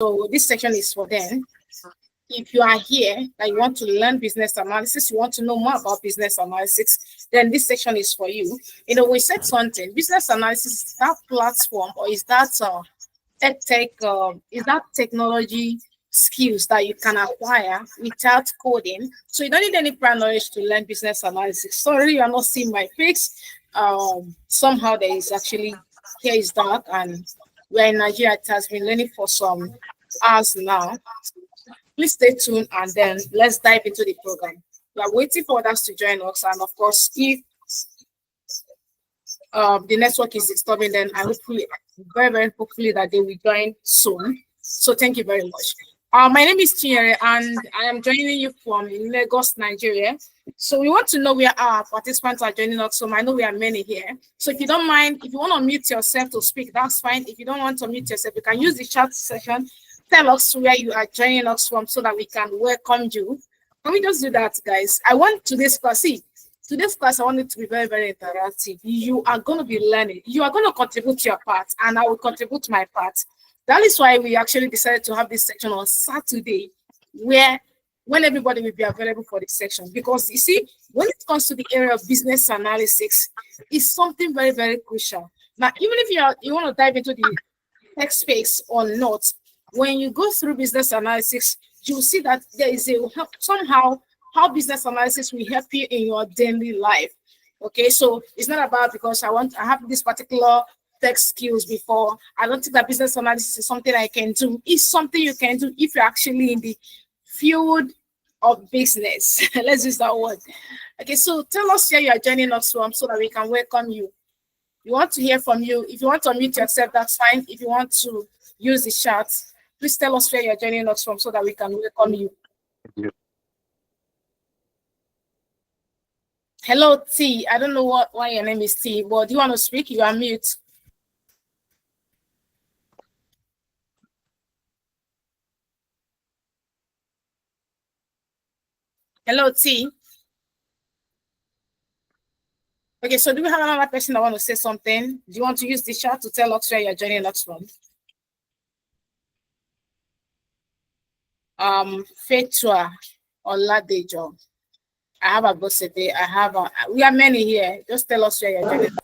So this section is for them. If you are here that you want to learn business analysis, you want to know more about business analysis, then this section is for you. You know, we said something. Business analysis is that platform, or is that is that technology skills that you can acquire without coding. So you don't need any prior knowledge to learn business analysis. Sorry, you are not seeing my face. Somehow there is actually here is dark, and we're in Nigeria. It has been raining for some hours now. Please stay tuned, and then let's dive into the program. We are waiting for others to join us, and of course, if the network is disturbing, then I hopefully, very, very hopefully that they will join soon. So thank you very much. My name is Chinyere, and I am joining you from Lagos, Nigeria. So we want to know where our participants are joining us. So I know we are many here. So if you don't mind, if you want to mute yourself to speak, that's fine. If you don't want to mute yourself, you can use the chat session. Tell us where you are joining us from so that we can welcome you. Can we just do that, guys? I want today's class. See, today's class, I want it to be very, very interactive. You are going to be learning. You are going to contribute your part, and I will contribute my part. That is why we actually decided to have this section on Saturday, when everybody will be available for this section. Because you see, when it comes to the area of business analysis, it's something very, very crucial. Now, even if you want to dive into the text space or not, when you go through business analysis, you'll see that there is somehow how business analysis will help you in your daily life. Okay, so it's not about because I have this particular tech skills before. I don't think that business analysis is something I can do. It's something you can do if you're actually in the field of business. Let's use that word. Okay, so tell us where you are joining us from so that we can welcome you. We want to hear from you. If you want to unmute yourself, that's fine. If you want to use the chat, please tell us where you're joining us from so that we can welcome you. Hello, T. I don't know why your name is T, but do you want to speak? You are mute. Hello, T. Okay, so do we have another person that want to say something? Do you want to use the chat to tell us where you're joining us from? Fetua or Ladejo. I have a Bosede. We are many here. Just tell us where you're joining us.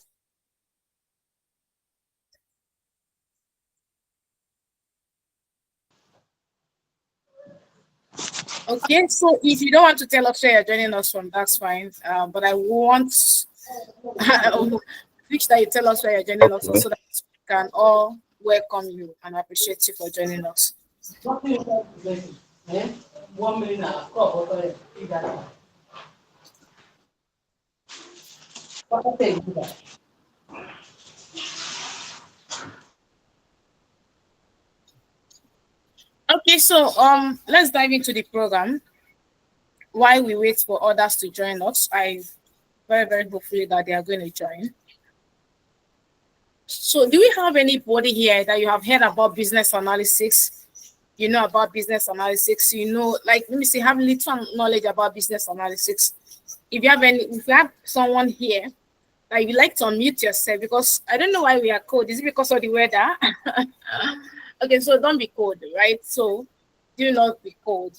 Okay, so if you don't want to tell us where you're joining us from, that's fine. But I want wish that you tell us where you're joining us from so that we can all welcome you and appreciate you for joining us. Okay, so let's dive into the program. While we wait for others to join us, I very, very hopefully that they are going to join. So do we have anybody here that you have heard about business analysis? You know about business analysis, you know, like, let me see, have little knowledge about business analysis. If you have someone here that you like to unmute yourself, because I don't know why we are cold. Is it because of the weather? Okay, so don't be cold, right? So do not be cold.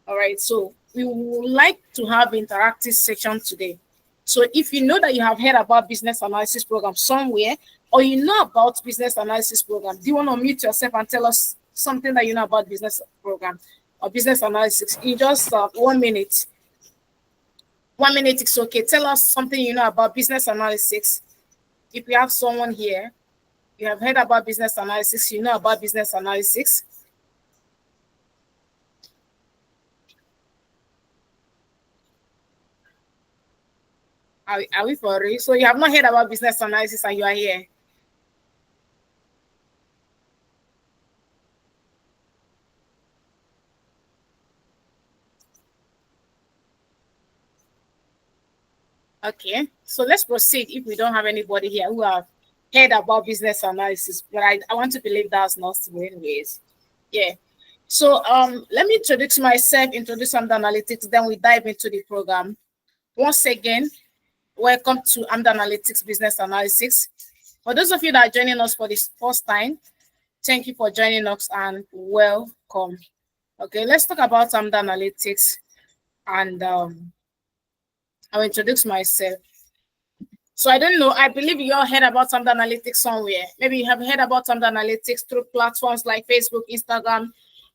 All right, so we would like to have interactive section today. So if you know that you have heard about business analysis program somewhere, or you know about business analysis program, do you want to unmute yourself and tell us something that you know about business program or business analysis in just 1 minute? 1 minute is okay. Tell us something you know about business analysis. If you have someone here, you have heard about business analysis, you know about business analysis. Are we for real? So you have not heard about business analysis and you are here. Okay, so let's proceed if we don't have anybody here who have heard about business analysis, but I want to believe that's not true anyways. Yeah. So let me introduce myself, introduce Amdoranalytics, then we dive into the program. Once again, welcome to Amdoranalytics Business Analysis. For those of you that are joining us for this first time, Thank you for joining us and welcome. Okay, let's talk about Amdoranalytics, and I'll introduce myself. So I don't know. I believe you all heard about Amdoranalytics somewhere. Maybe you have heard about Amdoranalytics through platforms like Facebook, Instagram,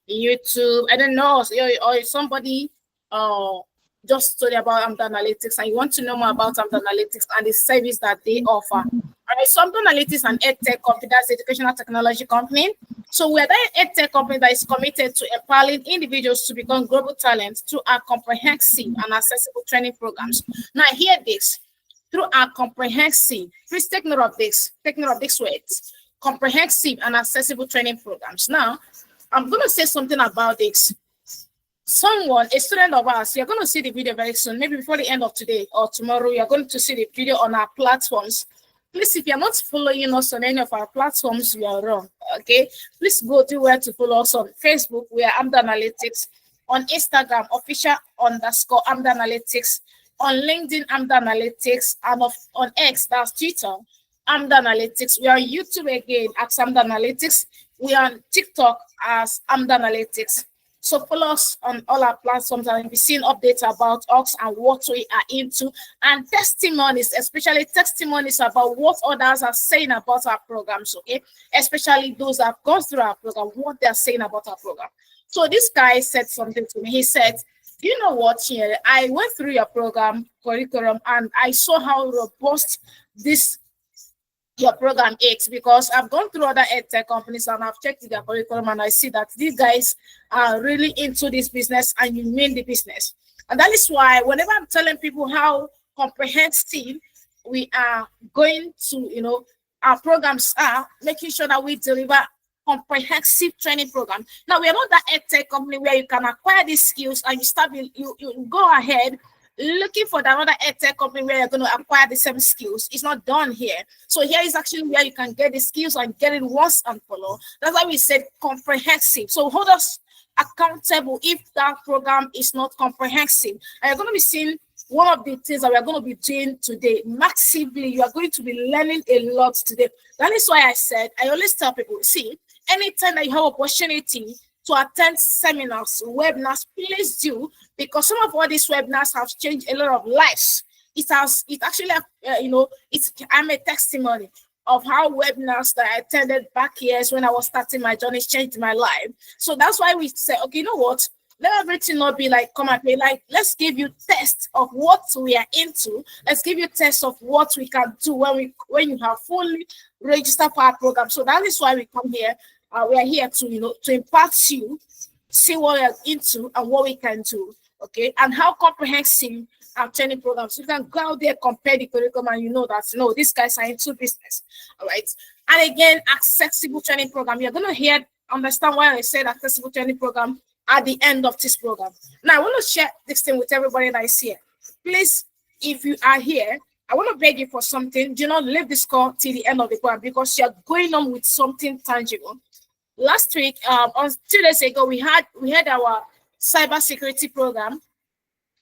YouTube. I don't know. Or somebody uh just told you about Amdoranalytics and you want to know more about Amdoranalytics and the service that they offer. All right, so Amdoranalytics is an edtech company, that's educational technology company. So we're that edtech company that is committed to empowering individuals to become global talents through our comprehensive and accessible training programs. Now, hear this, through our comprehensive, please take note of this words, comprehensive and accessible training programs. Now, I'm going to say something about this. Someone, a student of ours, you're going to see the video very soon, maybe before the end of today or tomorrow, you're going to see the video on our platforms. Please, if you're not following us on any of our platforms, you are wrong, okay? Please go to where to follow us on Facebook, we are Amdoranalytics, on Instagram, official__ Amdoranalytics, on LinkedIn, Amdoranalytics, and on X, that's Twitter, Amdoranalytics. We are on YouTube again at Amdoranalytics. We are on TikTok as Amdoranalytics. So follow us on all our platforms and you'll be seeing updates about us and what we are into, and testimonies, especially testimonies about what others are saying about our programs, okay? Especially those that have gone through our program, what they're saying about our program. So this guy said something to me. He said, you know what, here, I went through your program curriculum and I saw how robust this your program is, because I've gone through other edtech companies and I've checked their curriculum and I see that these guys are really into this business and you mean the business. And that is why whenever I'm telling people how comprehensive we are going to, our programs are, making sure that we deliver comprehensive training program. Now, we are not that edtech company where you can acquire these skills and you go ahead looking for another edtech company where you're going to acquire the same skills. It's not done here. So here is actually where you can get the skills and get it once and for all. That's why we said comprehensive. So hold us accountable if that program is not comprehensive. And you're going to be seeing one of the things that we're going to be doing today massively. You are going to be learning a lot today. That is why I said, I always tell people, see, anytime that you have opportunity to attend seminars, webinars, please do, because some of all these webinars have changed a lot of lives. I'm a testimony of how webinars that I attended back years when I was starting my journey changed my life. So that's why we say, okay, you know what? Let everything not be like come and play. Like, let's give you tests of what we are into. Let's give you tests of what we can do when you have fully registered for our program. So that is why we come here. We are here to impart you, see what we are into and what we can do, okay, and how comprehensive our training programs. You can go out there, compare the curriculum, and you know that these guys are into business, all right. And again, accessible training program. You're going to understand why I said accessible training program at the end of this program. Now, I want to share this thing with everybody that is here. Please, if you are here, I want to beg you for something. Do not leave this call till the end of the program because you're going on with something tangible. Last week, on 2 days ago, we had our cybersecurity program,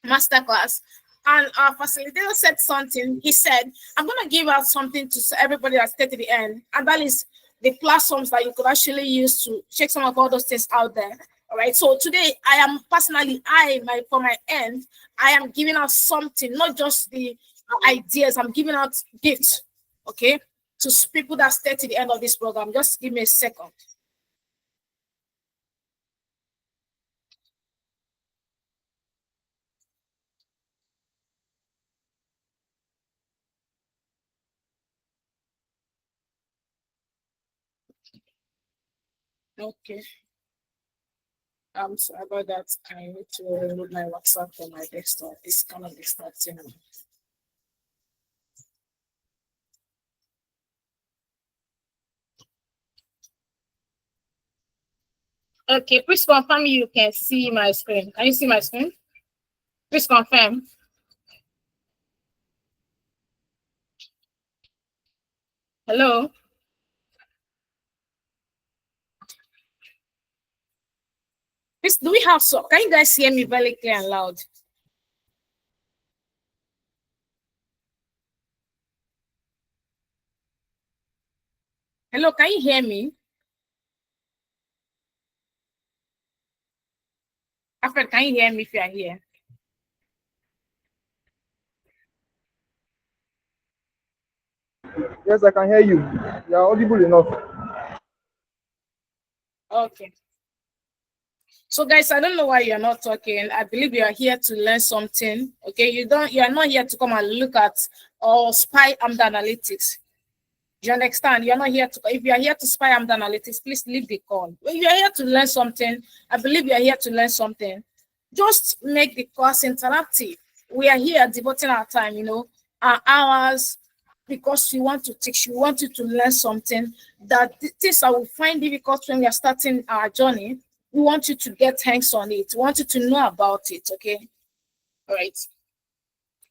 Masterclass, and our facilitator said something. He said, I'm going to give out something to everybody that stayed to the end, and that is the platforms that you could actually use to check some of all those things out there. All right. So today, I am personally, for my end, I am giving out something, not just the ideas. I'm giving out gifts, okay, to people that stay to the end of this program. Just give me a second. Okay. I'm sorry about that. I need to remove my WhatsApp from my desktop. It's kind of distracting me. Okay, please confirm you can see my screen. Can you see my screen? Please confirm. Hello? Please, do we have can you guys hear me very clear and loud? Hello, can you hear me? Alfred, can you hear me if you are here? Yes, I can hear you. You are audible enough. Okay. So guys, I don't know why you're not talking. I believe you are here to learn something. Okay, you are not here to come and look at or spy Amdoranalytics. You understand? You're not here to, if you are here to spy Amdoranalytics, please leave the call. When you are here to learn something, I believe you are here to learn something. Just make the class interactive. We are here devoting our time, our hours, because we want to teach you, we want you to learn something that things that we find difficult when we are starting our journey. We want you to get hands on it. We want you to know about it. Okay. All right.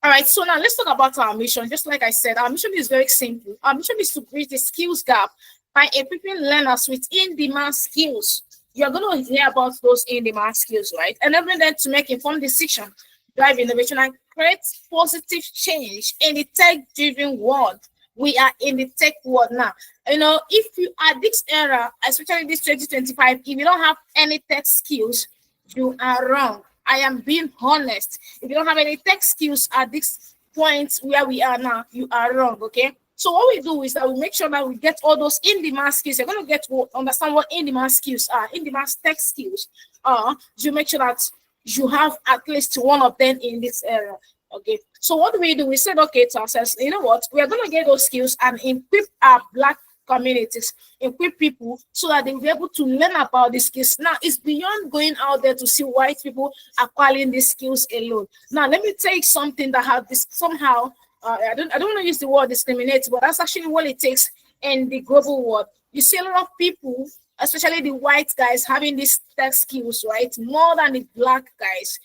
All right, so now let's talk about our mission. Just like I said, our mission is very simple. Our mission is to bridge the skills gap by equipping learners with in-demand skills. You're going to hear about those in-demand skills, right? Enabling them to make informed decisions, drive innovation, and create positive change in the tech-driven world. We are in the tech world now. If you are this era, especially this 2025, if you don't have any tech skills, you are wrong. I am being honest. If you don't have any tech skills at this point where we are now, you are wrong, okay? So what we do is that we make sure that we get all those in-demand skills. You're going to get to understand what in-demand skills are, in-demand tech skills are. You make sure that you have at least one of them in this area, okay? So what do? We said, okay, to ourselves, you know what? We are going to get those skills and equip our Black communities, equip people so that they will be able to learn about these skills. Now, it's beyond going out there to see white people acquiring these skills alone. Now, let me take something that have this somehow. I don't want to use the word discriminate, but that's actually what it takes in the global world. You see a lot of people, especially the white guys, having these tech skills, right? More than the Black guys.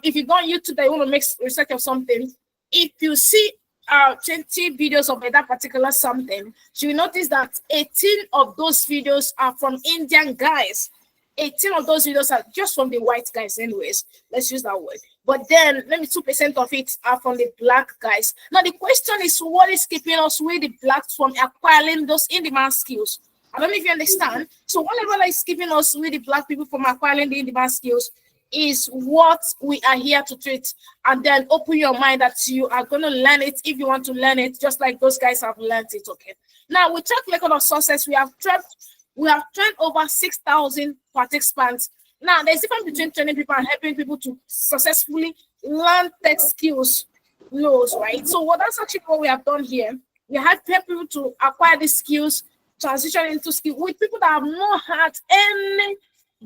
If you go on YouTube, you want to make research of something. If you see 20 videos of that particular something, you will notice that 18 of those videos are from Indian guys. 18 of those videos are just from the white guys anyways. Let's use that word. But then maybe 2% of it are from the Black guys. Now the question is, what is keeping us with the Blacks from acquiring those in-demand skills? I don't know if you understand. So whatever is keeping us with the Black people from acquiring the in-demand skills is what we are here to treat, and then open your mind that you are going to learn it if you want to learn it, just like those guys have learned it. Okay. Now, with track record of success, we have trained over 6,000 participants. Now, there's a difference between training people and helping people to successfully learn tech skills, right? So, that's actually what we have done here. We have helped people to acquire these skills, transition into skills with people that have not had any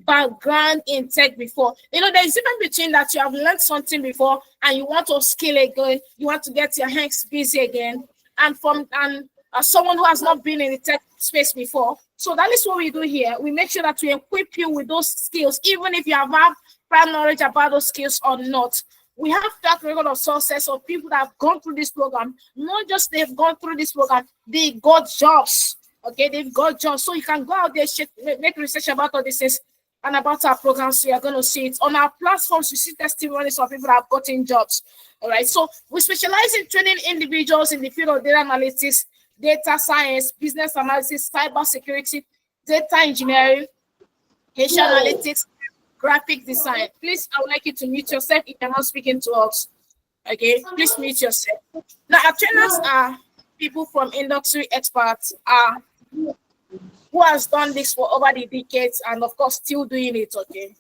background in tech before. There's a difference between that you have learned something before and you want to skill again, you want to get your hands busy again, and someone who has not been in the tech space before. So that is what we do here. We make sure that we equip you with those skills, even if you have prior knowledge about those skills or not. We have track record of success of people that have gone through this program. Not just they've gone through this program, they got jobs. Okay, they've got jobs. So you can go out there, make research about all this and about our programs. So you're going to see it on our platforms. You see testimonies of people that have gotten jobs. All right. So we specialize in training individuals in the field of data analytics, data science, business analysis, cyber security, data engineering, HR analytics, graphic design. Please, I would like you to mute yourself if you're not speaking to us. Okay, please mute yourself. Now, our trainers are people from industry experts, who has done this for over the decades and of course still doing it. Okay.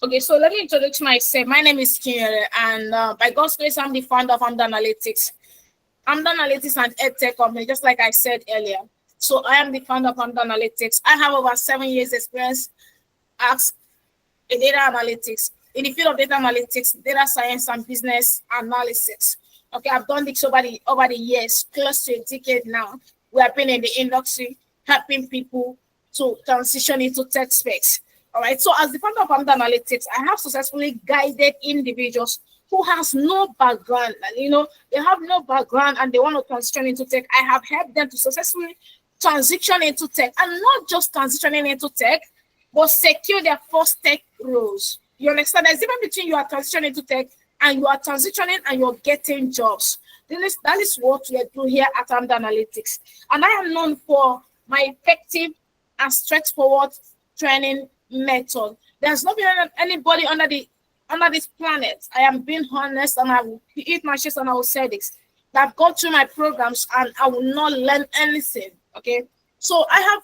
Okay, so let me introduce myself. My name is Chinyere, and by God's grace, I'm the founder of Amdoranalytics. Amdoranalytics and EdTech company, just like I said earlier. So I am the founder of Amdoranalytics. I have over 7 years experience as in data analytics, in the field of data analytics, data science, and business analysis. Okay, I've done this over the years, close to a decade now. We have been in the industry, helping people to transition into tech space. All right. So as the founder of Amdoranalytics, I have successfully guided individuals who has no background, they have no background and they want to transition into tech. I have helped them to successfully transition into tech, and not just transitioning into tech, but secure their first tech roles. You understand? There's a difference between you are transitioning into tech and you are transitioning and you're getting jobs. That is what we do here at Amdoranalytics. And I am known for my effective and straightforward training method. There's not been anybody under this planet. I am being honest, and I will eat my chest and I will say this. That I've gone through my programs and I will not learn anything. Okay. So I have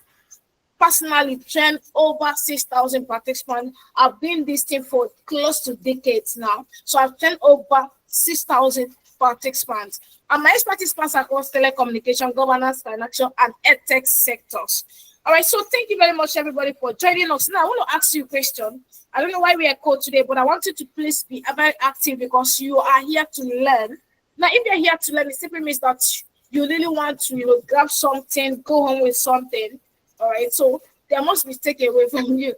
personally trained over 6,000 participants. I've been this team for close to decades now. So I've trained over 6,000 participants. And my expertise spans across telecommunication, governance, financial, and edtech sectors. All right, so thank you very much, everybody, for joining us. Now, I want to ask you a question. I don't know why we are called today, but I want you to please be very active because you are here to learn. Now, if you're here to learn, it simply means that you really want to, grab something, go home with something. All right, so there must be taken away from you.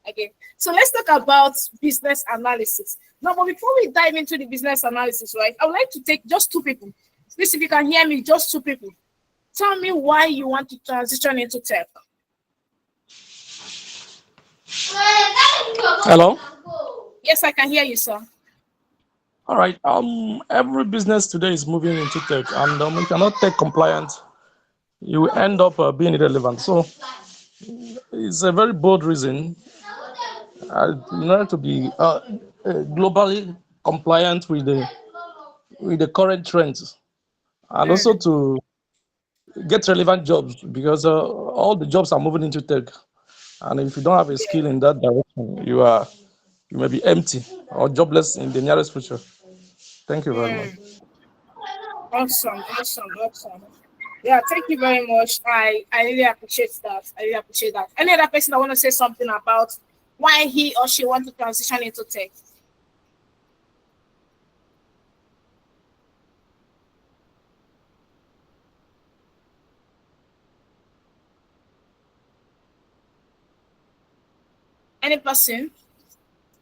Okay, so let's talk about business analysis. Now, but before we dive into the business analysis, right, I would like to take just two people. Please, if you can hear me, just two people. Tell me why you want to transition into tech. Hello. Yes, I can hear you, sir. All right. Every business today is moving into tech, and if you're not tech compliant, you will end up being irrelevant. So it's a very bold reason in order to be globally compliant with the current trends, and also to get relevant jobs, because all the jobs are moving into tech, and if you don't have a skill in that direction, you may be empty or jobless in the nearest future. Thank you very much. Awesome. Yeah, thank you very much. I really appreciate that. Any other person that want to say something about why he or she want to transition into tech? Any person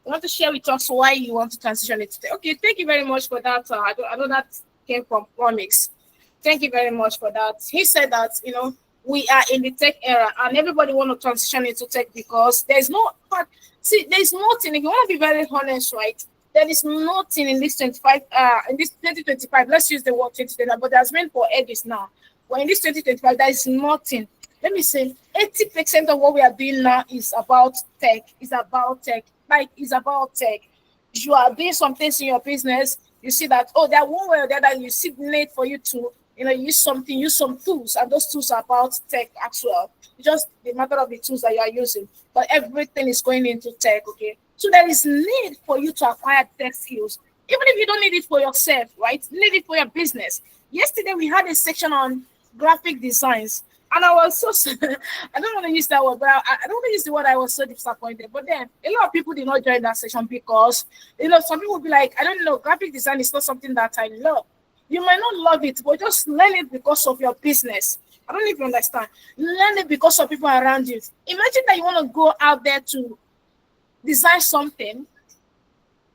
want to share with us why you want to transition into tech? Okay, thank you very much for that. I know that came from Onyx. Thank you very much for that. He said that, we are in the tech era and everybody want to transition into tech because there's nothing, if you want to be very honest, right? There is nothing in this 2025, let's use the word 2025, but that's meant for ages now. But in this 2025, there is nothing. Let me say 80% of what we are doing now is about tech. It's about tech. You are doing some things in your business. You see that, that one way or the other, you see the need for you to, use some tools, and those tools are about tech as well. It's just the matter of the tools that you are using, but everything is going into tech, okay? So there is need for you to acquire tech skills, even if you don't need it for yourself, right? You need it for your business. Yesterday, we had a section on graphic designs, and I was so, I don't want to use that word, but I don't want to use the word I was so disappointed. But then a lot of people did not join that section because, some people will be like, I don't know, graphic design is not something that I love. You might not love it, but just learn it because of your business. I don't even understand. Learn it because of people around you. Imagine that you want to go out there to design something.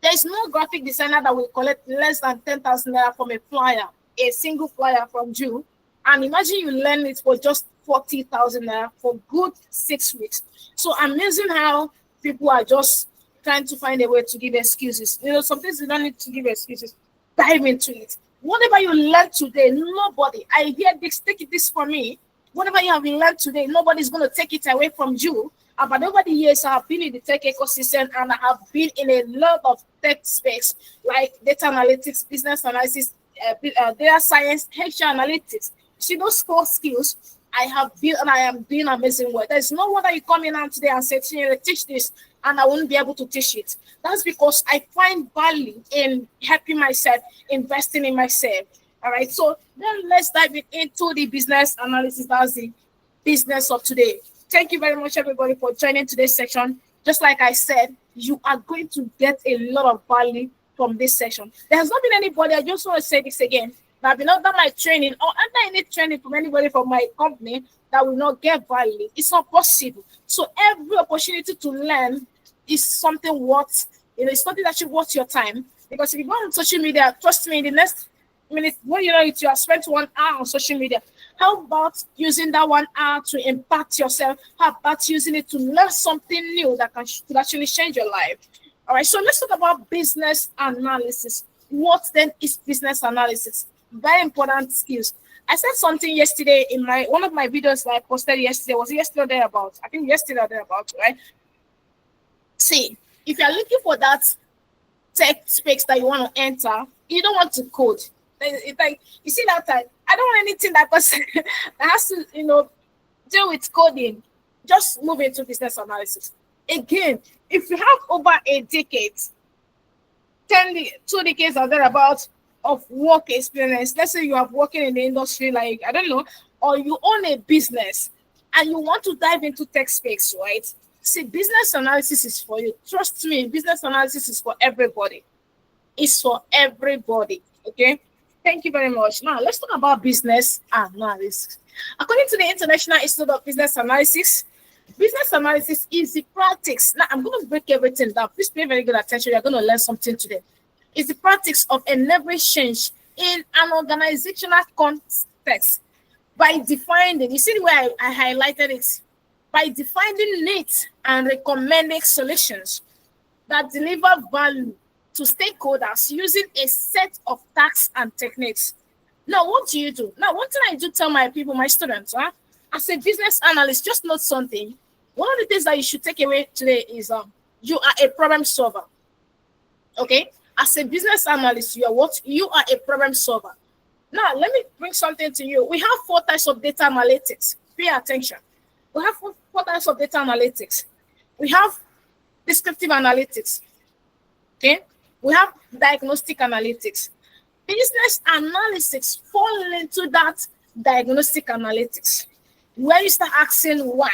There is no graphic designer that will collect less than 10,000 naira from a flyer, a single flyer from you. And imagine you learn it for just 40,000 naira for good 6 weeks. So amazing how people are just trying to find a way to give excuses. Sometimes you don't need to give excuses. Dive into it. Whatever you learn today, nobody, I hear this, take this from me. Whatever you have learned today, nobody's going to take it away from you. But over the years, I have been in the tech ecosystem and I have been in a lot of tech space, like data analytics, business analysis, data science, HR analytics. See, those core skills I have built and I am doing amazing work. There's no one that you come in and today and say, teach this, and I won't be able to teach it. That's because I find value in helping myself, investing in myself. All right, so then let's dive into the business analysis. That's the business of today. Thank you very much, everybody, for joining today's section. Just like I said, you are going to get a lot of value from this section. There has not been anybody, I just want to say this again, that I've been under my training or under any training from anybody from my company that will not get value. It's not possible. So every opportunity to learn is something worth, it's something that should worth your time. Because if you go on social media, trust me, in the next minute, when you know it, you have spent 1 hour on social media. How about using that 1 hour to impact yourself? How about using it to learn something new that could actually change your life? All right, so let's talk about business analysis. What then is business analysis? Very important skills. I said something yesterday in my one of my videos that I posted yesterday. Was it yesterday or thereabout? I think yesterday or thereabout, right? See, if you're looking for that tech space that you want to enter, you don't want to code. It's like you see that time. I don't want anything that person that has to, deal with coding. Just move into business analysis. Again, if you have over a decade, 2 decades or thereabouts of work experience, let's say you are working in the industry, like I don't know, or you own a business and you want to dive into tech space, right? See, business analysis is for you. Trust me, business analysis is for everybody. It's for everybody. Okay. Thank you very much. Now let's talk about business analysis. According to the International Institute of Business Analysis, business analysis is the practice. Now I'm going to break everything down. Please pay very good attention. You're going to learn something today. It's the practice of enabling change in an organizational context by defining. You see the way I highlighted it. By defining needs and recommending solutions that deliver value to stakeholders using a set of tasks and techniques. Now, what do you do? Now, one thing I do tell my people, my students, as a business analyst, just note something. One of the things that you should take away today is you are a problem solver. Okay? As a business analyst, you are what? You are a problem solver. Now, let me bring something to you. We have 4 types of data analytics. Pay attention. We have 4 types of data analytics. We have descriptive analytics. Okay? We have diagnostic analytics. Business analytics fall into that diagnostic analytics, where you start asking why.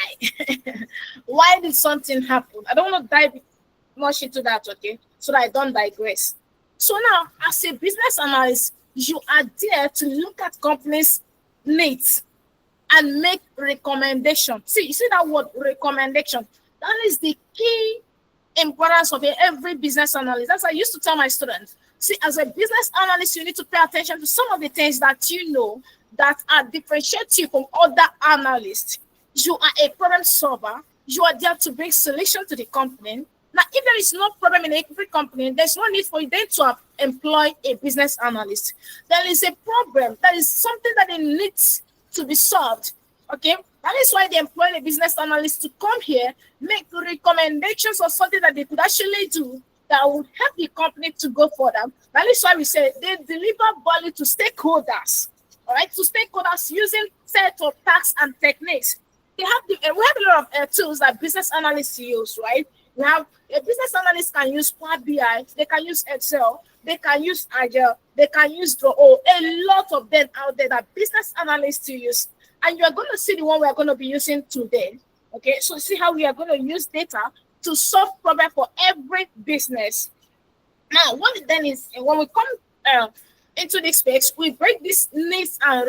Why did something happen? I don't want to dive much into that, okay? So that I don't digress. So now, as a business analyst, you are there to look at companies' needs and make recommendation. See, you see that word recommendation? That is the key importance of every business analyst. That's what I used to tell my students. See, as a business analyst, you need to pay attention to some of the things that you know that are differentiate you from other analysts. You are a problem solver. You are there to bring solution to the company. Now, if there is no problem in every company, there's no need for you then to employ a business analyst. There is a problem. There is something that it needs to be solved. Okay, that is why they employ a business analyst to come here, make recommendations of something that they could actually do that would help the company to go further. That is why we say they deliver value to stakeholders. All right, to stakeholders using set of tasks and techniques. We have a lot of tools that business analysts use, right? We have a business analyst can use Power BI, they can use Excel, they can use Agile, they can use Draw. A lot of them out there that business analysts use. And you're going to see the one we are going to be using today. Okay, so see how we are going to use data to solve problems for every business. Now, what then is when we come into this space, we break these needs and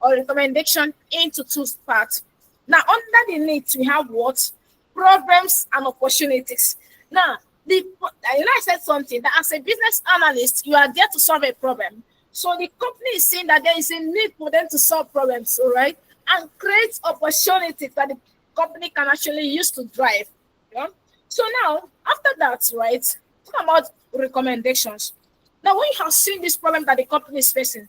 recommendation into 2 parts. Now, under the needs, we have what? Problems and opportunities. Now, I said something that as a business analyst, you are there to solve a problem. So the company is saying that there is a need for them to solve problems, all right, and create opportunities that the company can actually use to drive. Yeah? So now, after that, right, talk about recommendations. Now, when you have seen this problem that the company is facing,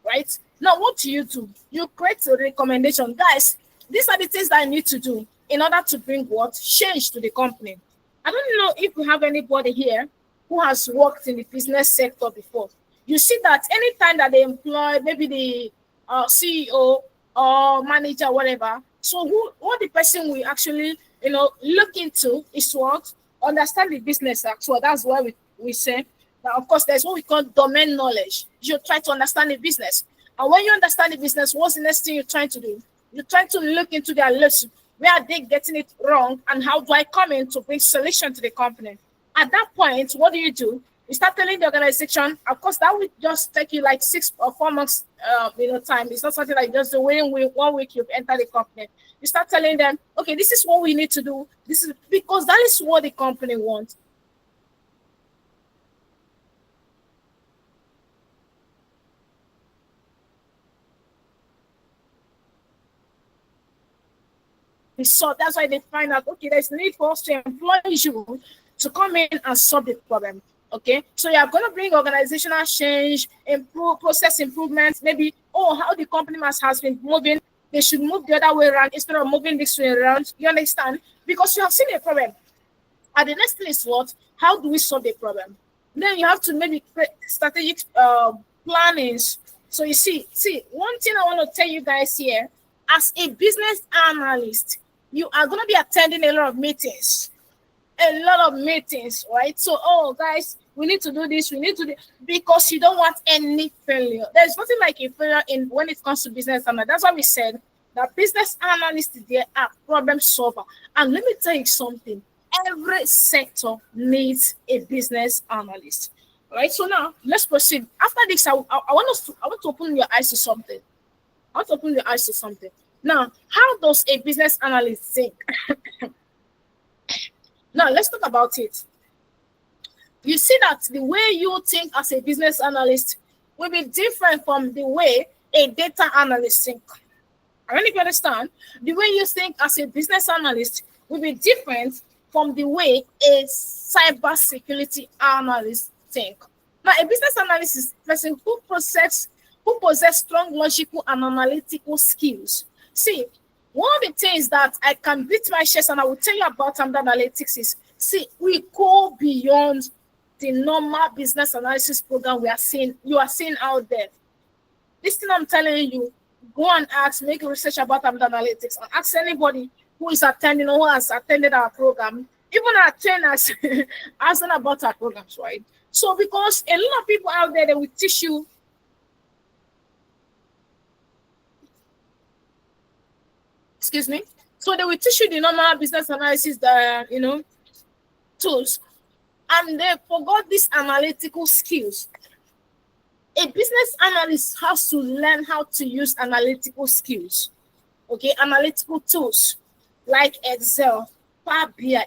right, now what do? You create a recommendation. Guys, these are the things that I need to do in order to bring what? Change to the company. I don't know if we have anybody here who has worked in the business sector before. You see that anytime that they employ maybe the CEO or manager, whatever, so what the person will actually, look into is what? Understand the business. So that's why we say that, of course, there's what we call domain knowledge. You try to understand the business. And when you understand the business, what's the next thing you're trying to do? You're trying to look into their lists. Where are they getting it wrong? And how do I come in to bring solution to the company? At that point, what do? You start telling the organization, of course, that would just take you like 6 or 4 months, time. It's not something like just the within 1 week you've entered the company. You start telling them, okay, this is what we need to do. This is because that is what the company wants. So that's why they find out, okay, there's need for us to employ you to come in and solve the problem. Okay, so you are going to bring organizational change, improve process improvements, maybe, how the company has been moving, they should move the other way around instead of moving this way around. You understand? Because you have seen a problem. And the next thing is what? How do we solve the problem? Then you have to maybe create strategic plannings. So you see, one thing I want to tell you guys here, as a business analyst, you are going to be attending a lot of meetings. Right? So, guys, we need to do this, we need to do, because you don't want any failure. There's nothing like a failure when it comes to business analyst. That's why we said that business analysts, they are problem solver. And let me tell you something. Every sector needs a business analyst. Right? So now let's proceed. After this, I want to open your eyes to something. Now, how does a business analyst think? Now, let's talk about it. You see that the way you think as a business analyst will be different from the way a data analyst think. I don't know if you understand. The way you think as a business analyst will be different from the way a cybersecurity analyst think. Now, a business analyst is a person who possess strong logical and analytical skills. See, one of the things that I can beat my chest and I will tell you about Amdoranalytics is, we go beyond the normal business analysis program you are seeing out there. This thing I'm telling you, go and make research about Amdoranalytics and ask anybody who is attending or who has attended our program, even our trainers, ask them about our programs, right? So because a lot of people out there, they will teach you so they will teach you the normal business analysis, tools, and they forgot these analytical skills. A business analyst has to learn how to use analytical skills, okay, analytical tools like Excel, Power BI.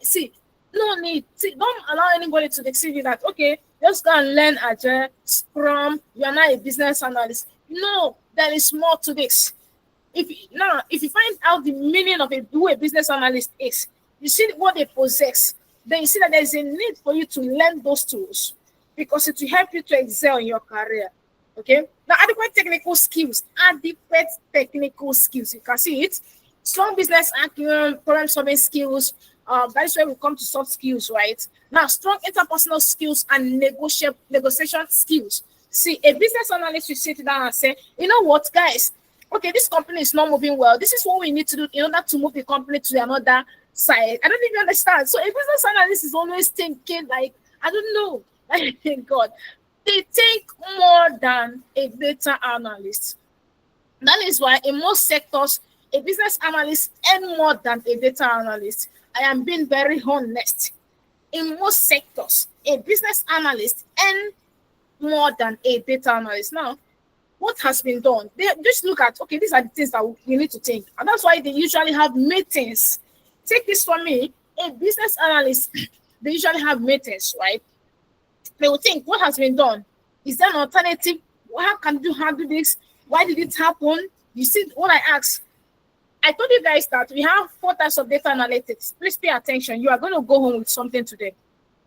Don't allow anybody to deceive you that, okay, just go and learn Agile, Scrum, you are not a business analyst. No, there is more to this. If you find out the meaning of who a business analyst is, you see what they possess, then you see that there's a need for you to learn those tools because it will help you to excel in your career. Okay? Now, adequate technical skills. You can see it. Strong business acumen, problem-solving skills. That is where we come to soft skills, right? Now, strong interpersonal skills and negotiation skills. See, a business analyst will sit down and say, you know what, guys? Okay, this company is not moving well. This is what we need to do in order to move the company to another side. I don't even understand. So a business analyst is always thinking like, I don't know. Thank God. They think more than a data analyst. That is why in most sectors, a business analyst earns more than a data analyst. I am being very honest. In most sectors, a business analyst earns more than a data analyst. Now, what has been done? They just look at, okay, these are the things that we need to think. And that's why they usually have meetings. Take this from me, a business analyst, they usually have meetings, right? They will think, what has been done? Is there an alternative? How can you handle this? Why did it happen? You see what I asked? I told you guys that we have 4 types of data analytics. Please pay attention. You are going to go home with something today.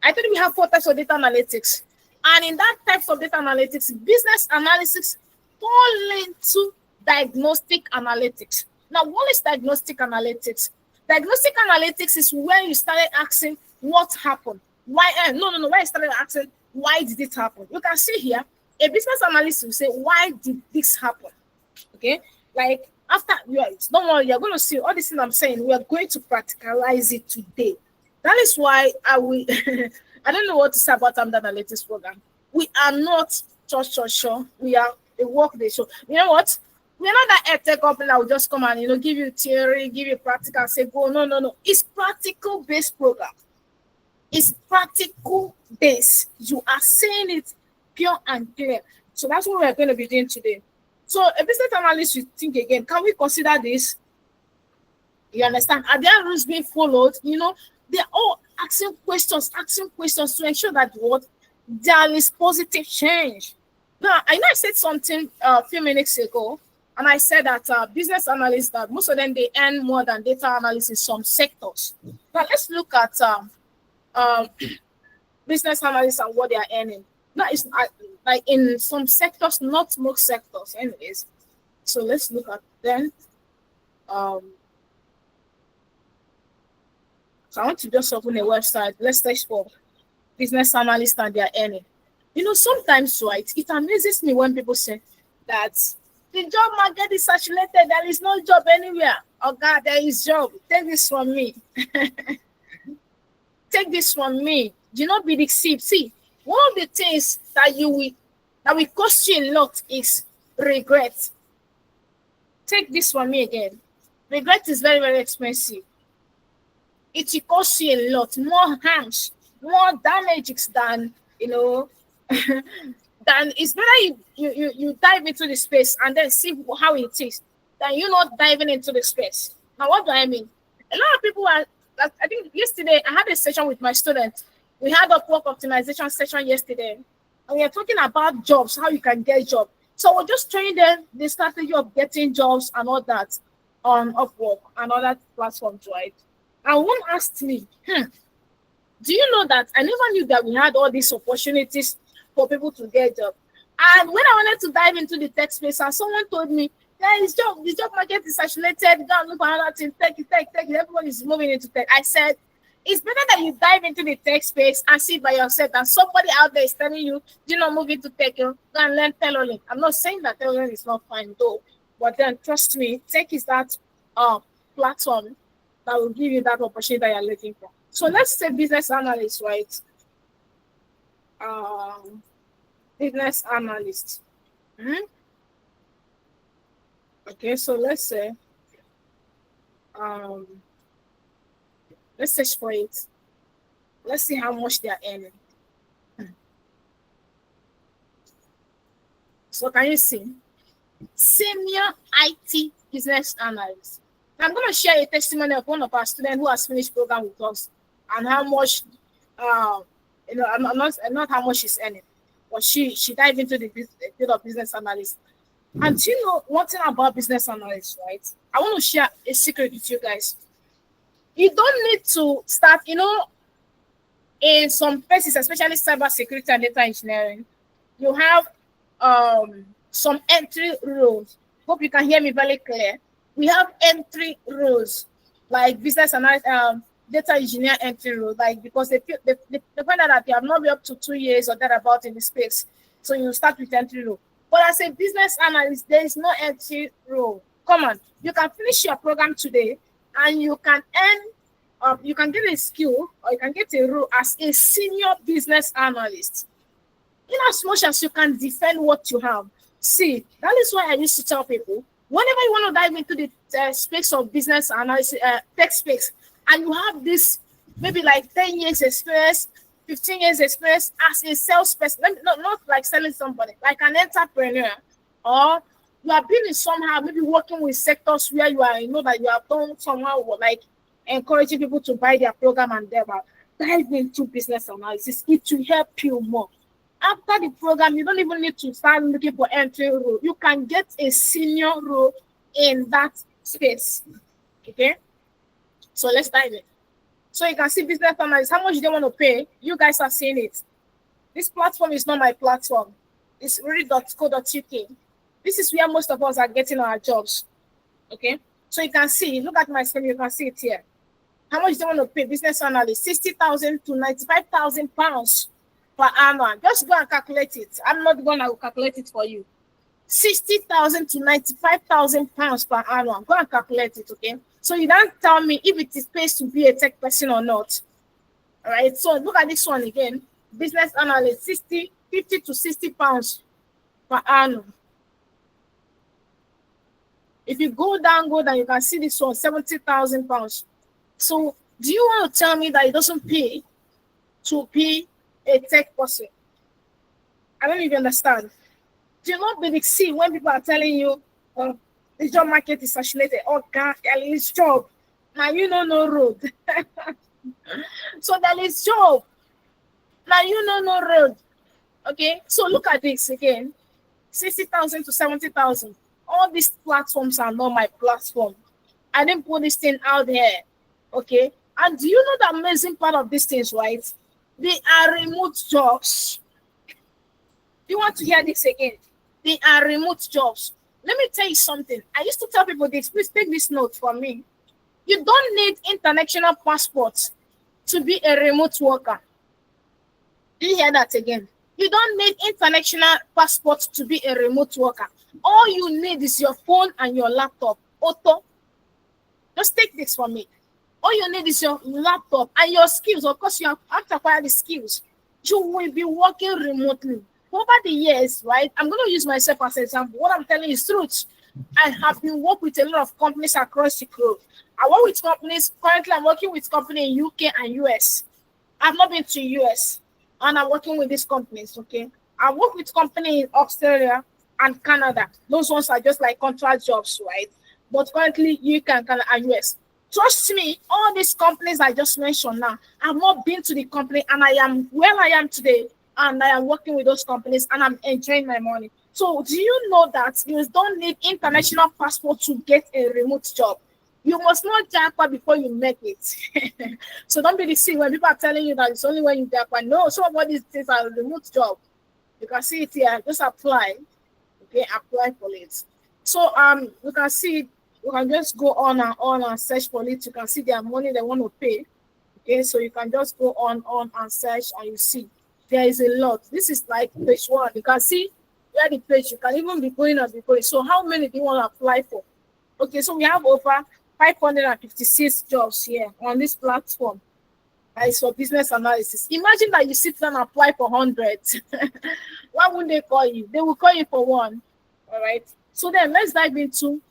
I told you we have 4 types of data analytics. And in that types of data analytics, business analysis fall into diagnostic analytics. Now, what is diagnostic analytics? Diagnostic analytics is when you started asking what happened. Why? Why you started asking why did it happen? You can see here, a business analyst will say, why did this happen? Okay, like after don't worry, you're going to see all this thing I'm saying. We are going to practicalize it today. That is why I will. I don't know what to say about Amdoranalytics program. We are not sure. We are a work day show. You know what? We're not that tech company that will just come and give you theory, give you practical, say go. No. It's practical based program. It's practical based. You are saying it pure and clear. So that's what we're going to be doing today. So a business analyst will think again, can we consider this? You understand? Are there rules being followed? They're all asking questions to ensure that there is positive change. Now, I know I said something a few minutes ago And I said that business analysts, that most of them, they earn more than data analysts in some sectors. Now let's look at um, business analysts and what they are earning. Now it's like in some sectors, not most sectors, anyways. So let's look at them. So I want to just open a website. Let's search for business analysts and their earning. Sometimes, right, it amazes me when people say that the job market is saturated, there is no job anywhere. Oh God, there is job. Take this from me. Take this from me. Do not be deceived. See, one of the things that will cost you a lot is regret. Take this from me again. Regret is very, very expensive. It will cost you a lot, more harms, more damages than then it's better you dive into the space and then see how it is than you not diving into the space. Now, what do I mean? A lot of people are, I think yesterday I had a session with my students. We had a work optimization session yesterday, and we are talking about jobs, how you can get job. So we're just training them the strategy of getting jobs and all that on Upwork and other platforms, right? And one asked me, do you know that I never knew that we had all these opportunities for people to get job? And when I wanted to dive into the tech space, and someone told me, the job market is saturated, go and look for another thing, tech, everyone is moving into tech. I said, it's better that you dive into the tech space and see by yourself than somebody out there is telling you, do not move into tech, go and learn tailoring. I'm not saying that tailoring is not fine though, but then trust me, tech is that platform that will give you that opportunity that you're looking for. So let's say business analyst, right? Business analyst. Okay, so let's say let's search for it. Let's see how much they are earning. So can you see? Senior IT business analyst. I'm going to share a testimony of one of our students who has finished program with us and how much, I'm not how much she's earning, but she dived into the field of business analyst. And you know one thing about business analyst, right? I want to share a secret with you guys. You don't need to start, in some places, especially cyber security and data engineering, you have some entry rules. Hope you can hear me very clear. We have entry rules like business analyst, data engineer entry rule, like because they find out that you have not been up to 2 years or thereabout in the space, so you start with entry rule. But as a business analyst, there is no entry rule. Come on, you can finish your program today, and you can earn, you can get a skill or you can get a role as a senior business analyst. In as much as you can defend what you have. See, that is why I used to tell people, whenever you want to dive into the space of business analysis, tech space, and you have this maybe like 10 years experience, 15 years experience as a salesperson, not like selling somebody, like an entrepreneur, or you have been in somehow, maybe working with sectors where you are, that you have done somehow like encouraging people to buy their program and thereby dive into business analysis. It will help you more. After the program, you don't even need to start looking for entry role. You can get a senior role in that space. Okay? So let's dive in. So you can see business analysts, how much they want to pay. You guys are seeing it. This platform is not my platform. It's really.co.uk. This is where most of us are getting our jobs. Okay? So you can see, look at my screen, you can see it here. How much they want to pay business analysts? 60,000 to 95,000 pounds per annum. Just go and calculate it. I'm not going to calculate it for you. 60,000 to 95,000 pounds per annum. Go and calculate it, okay? So you don't tell me if it is pays to be a tech person or not. All right, so look at this one again. Business analyst, 50 to 60 pounds per annum. If you go down, you can see this one, 70,000 pounds. So do you want to tell me that it doesn't pay to be a tech person? I don't even understand. Do not be deceived when people are telling you the job market is saturated. Oh God, there is job. Now you know no road. So there is job. Now you know no road. Okay, so look at this again. 60,000 to 70,000. all these platforms are not my platform. I didn't put this thing out there. Okay. And do you know the amazing part of these things, right? They are remote jobs. You want to hear this again? They are remote jobs. Let me tell you something. I used to tell people this. Please take this note from me. You don't need international passports to be a remote worker. Do you hear that again? You don't need international passports to be a remote worker. All you need is your phone and your laptop. Auto. Just take this from me. All you need is your laptop and your skills. Of course, you have to acquire the skills. You will be working remotely. Over the years, right? I'm going to use myself as an example. What I'm telling you is truth. I have been working with a lot of companies across the globe. I work with companies. Currently, I'm working with companies in UK and US. I've not been to US, and I'm working with these companies. Okay, I work with companies in Australia and Canada. Those ones are just like contract jobs, right? But currently, UK and Canada and US. Trust me, all these companies I just mentioned now, I've not been to the company, and I am where I am today, and I am working with those companies, and I'm enjoying my money. So, do you know that you don't need international passport to get a remote job? You must not jackpot before you make it. So don't be deceived when people are telling you that it's only when you jackpot. No, some of these things are a remote job. You can see it here. Just apply. Okay, apply for it. So you can see, you can just go on and search for it. You can see their money they want to pay. Okay, so you can just go on and search, and you see there is a lot. This is like page 1. You can see where the page, you can even be going and be going. So how many do you want to apply for? Okay, so we have over 556 jobs here on this platform. It's for business analysis. Imagine that you sit down and apply for 100. Why wouldn't they call you? They will call you for one. All right. So then let's dive into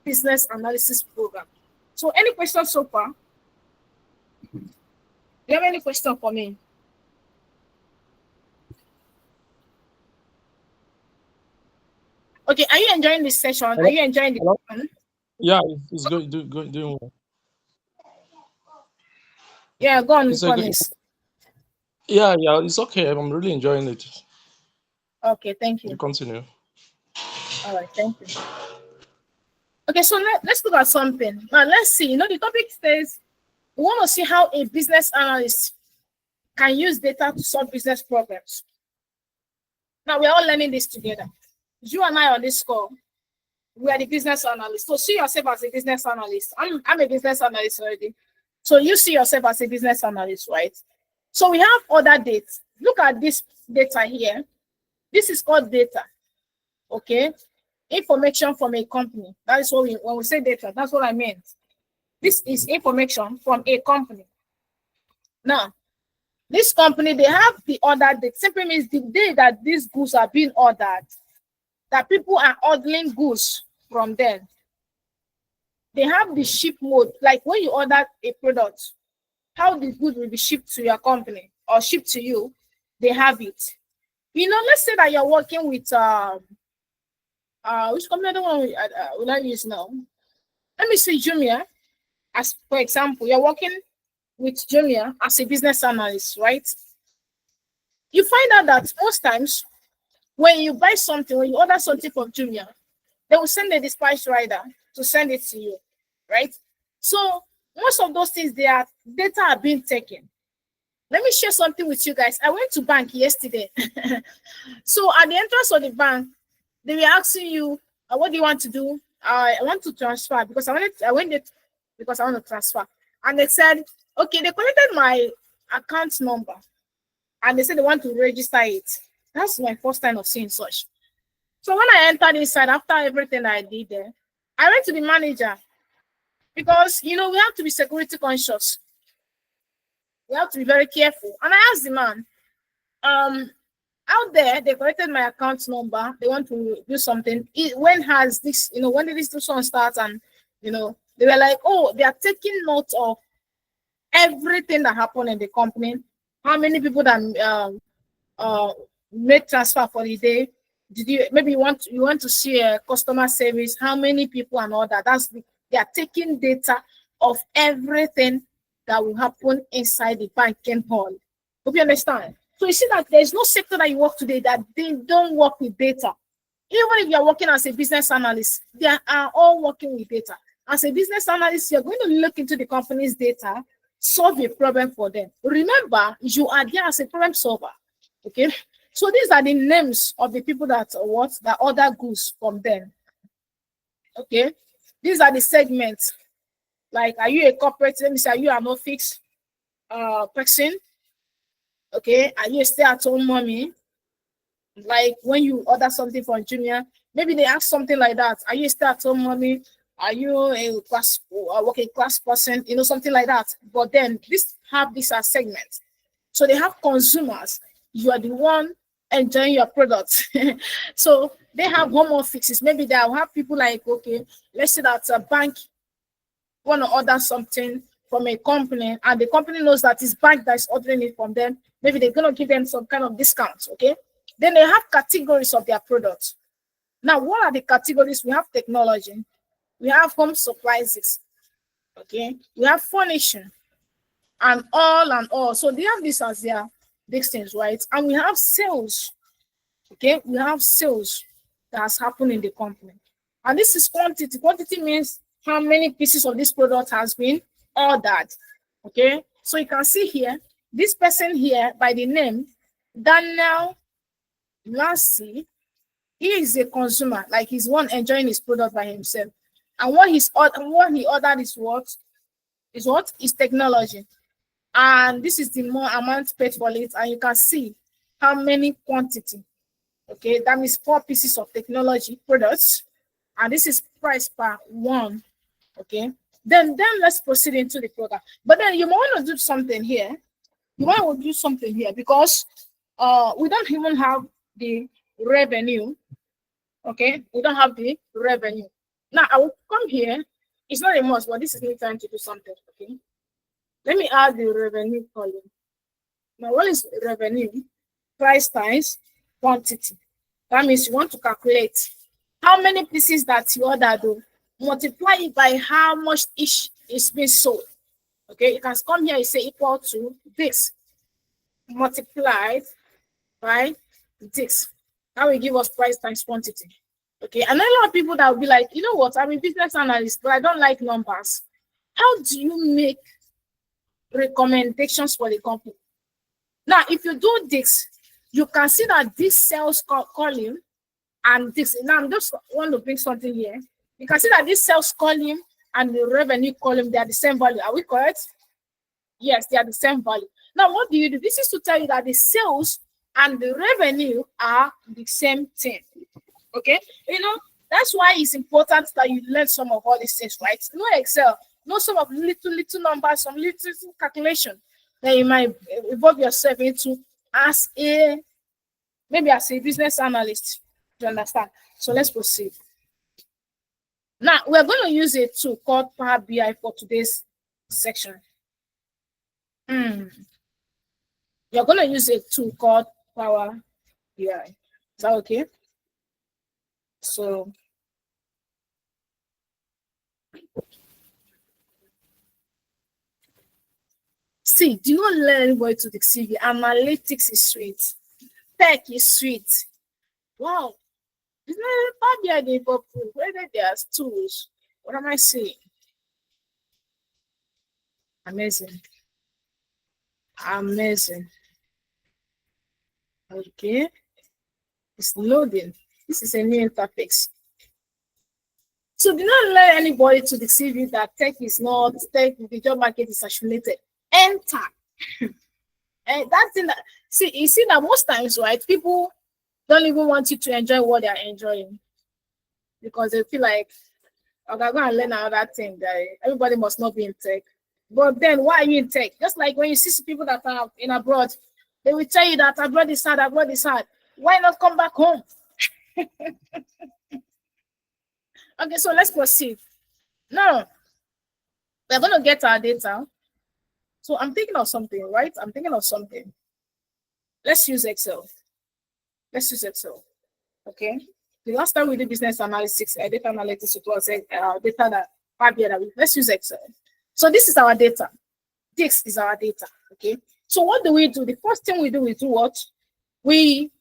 business analysis program. So any questions so far? Do you have any question for me? Okay, are you enjoying this session? Are you enjoying the session? Yeah, it's good. Doing well. Yeah, go on, It's a good. Promise. Yeah, it's okay. I'm really enjoying it. Okay, thank You you. continue. All right, thank you. Okay, so let's look at something. Now, let's see. You know, the topic says we want to see how a business analyst can use data to solve business problems. Now, we're all learning this together. You and I on this call, we are the business analyst. So see yourself as a business analyst. I'm a business analyst already. So you see yourself as a business analyst, right? So we have other data. Look at this data here. This is called data. Okay? Information from a company. That is what when we say data, that's what I meant. This is information from a company. Now, this company, they have the order date. Simply means the day that these goods are being ordered, that people are ordering goods from them. They have the ship mode, like when you order a product, how the good will be shipped to your company or shipped to you, they have it. You know, let's say that you're working with which company I don't want will I use now? Let me say Jumia, as for example, you're working with Jumia as a business analyst, right? You find out that most times when you buy something, when you order something from Jumia, they will send a dispatch rider to send it to you, right? So most of those things, their data are being taken. Let me share something with you guys. I went to bank yesterday. So at the entrance of the bank, they were asking you, what do you want to do? I want to transfer because I went there because I want to transfer. And they said, okay, they collected my account number and they said they want to register it. That's my first time of seeing such. So when I entered inside, after everything I did there, I went to the manager because, you know, we have to be security conscious. We have to be very careful. And I asked the man, out there, they collected my account number. They want to do something. When has this, you know, when did this one start? And, you know, they were like, oh, they are taking note of everything that happened in the company. How many people that made transfer for the day? Did you maybe you want to see a customer service? How many people and all that? They are taking data of everything that will happen inside the banking hall. Hope you understand. So you see that there's no sector that you work today that they don't work with data. Even if you're working as a business analyst, they are all working with data. As a business analyst, you're going to look into the company's data, solve a problem for them. Remember, you are there as a problem solver. Okay. So these are the names of the people that order goods from them. Okay. These are the segments. Like, are you a corporate? Let me say, are you an office person? Okay. Are you a stay-at-home mommy? Like when you order something from Junior, maybe they ask something like that. Are you a stay-at-home mommy? Are you a working class person? You know, something like that. But then these as segments. So they have consumers. You are the one enjoying your products. So they have home offices. Maybe they'll have people like, okay, let's say that a bank want to order something from a company, and the company knows that it's bank that's ordering it from them. Maybe they're going to give them some kind of discounts. Okay. Then they have categories of their products. Now, what are the categories? We have technology, we have home supplies, okay, we have furnishing, and all. So they have this as their things, right? And we have sales, okay, we have sales that has happened in the company. And this is quantity. Quantity means how many pieces of this product has been ordered, okay? So you can see here, this person here by the name Daniel Lassie, he is a consumer, like he's one enjoying his product by himself. And what he ordered is what? Is technology. And this is the more amount paid for it. And you can see how many quantity. Okay, that means 4 pieces of technology products. And this is price per one. Okay. Then let's proceed into the product. But then you want to do something here. You want to do something here because we don't even have the revenue. Okay, we don't have the revenue. Now I will come here. It's not a must, but this is me trying to do something. Okay, let me add the revenue column. Now, what is revenue? Price times quantity. That means you want to calculate how many pieces that you ordered, multiply it by how much each is being sold. Okay, you can come here and say equal to this multiplied by this. That will give us price times quantity. Okay, and a lot of people that will be like, you know what, I'm a business analyst, but I don't like numbers. How do you make recommendations for the company? Now, if you do this, you can see that this sales column and this. Now, I'm just want to bring something here. You can see that this sales column and the revenue column, they are the same value. Are we correct? Yes, they are the same value. Now, what do you do? This is to tell you that the sales and the revenue are the same thing. Okay, you know, that's why it's important that you learn some of all these things, right? Know Excel, know some of little numbers, some little calculation that you might involve yourself into as a business analyst. You understand? So let's proceed. Now we're going to use a tool called Power BI for today's section. You're going to use a tool called Power BI. Is that okay? So see, do not let anybody to deceive you. Analytics is sweet. Tech is sweet. Wow. Isn't it Power BI for proof? Whether there's tools. What am I saying? Amazing. Amazing. Okay. It's loading. This is a new interface. So do not let anybody to deceive you that tech is not tech, the job market is saturated. Enter. And that's in that. See, you see that most times, right? People don't even want you to enjoy what they are enjoying because they feel like, okay, I'm going to learn another thing. That everybody must not be in tech. But then why are you in tech? Just like when you see people that are in abroad, they will tell you that abroad is hard, abroad is hard. Why not come back home? Okay, so let's proceed. Now, we're going to get our data. So I'm thinking of something, right? I'm thinking of something. Let's use Excel. Let's use Excel. Okay. The last time we did business analytics, data analytics, it was data that 5 years ago. Let's use Excel. So this is our data. This is our data. Okay. So what do? The first thing we do is do what? We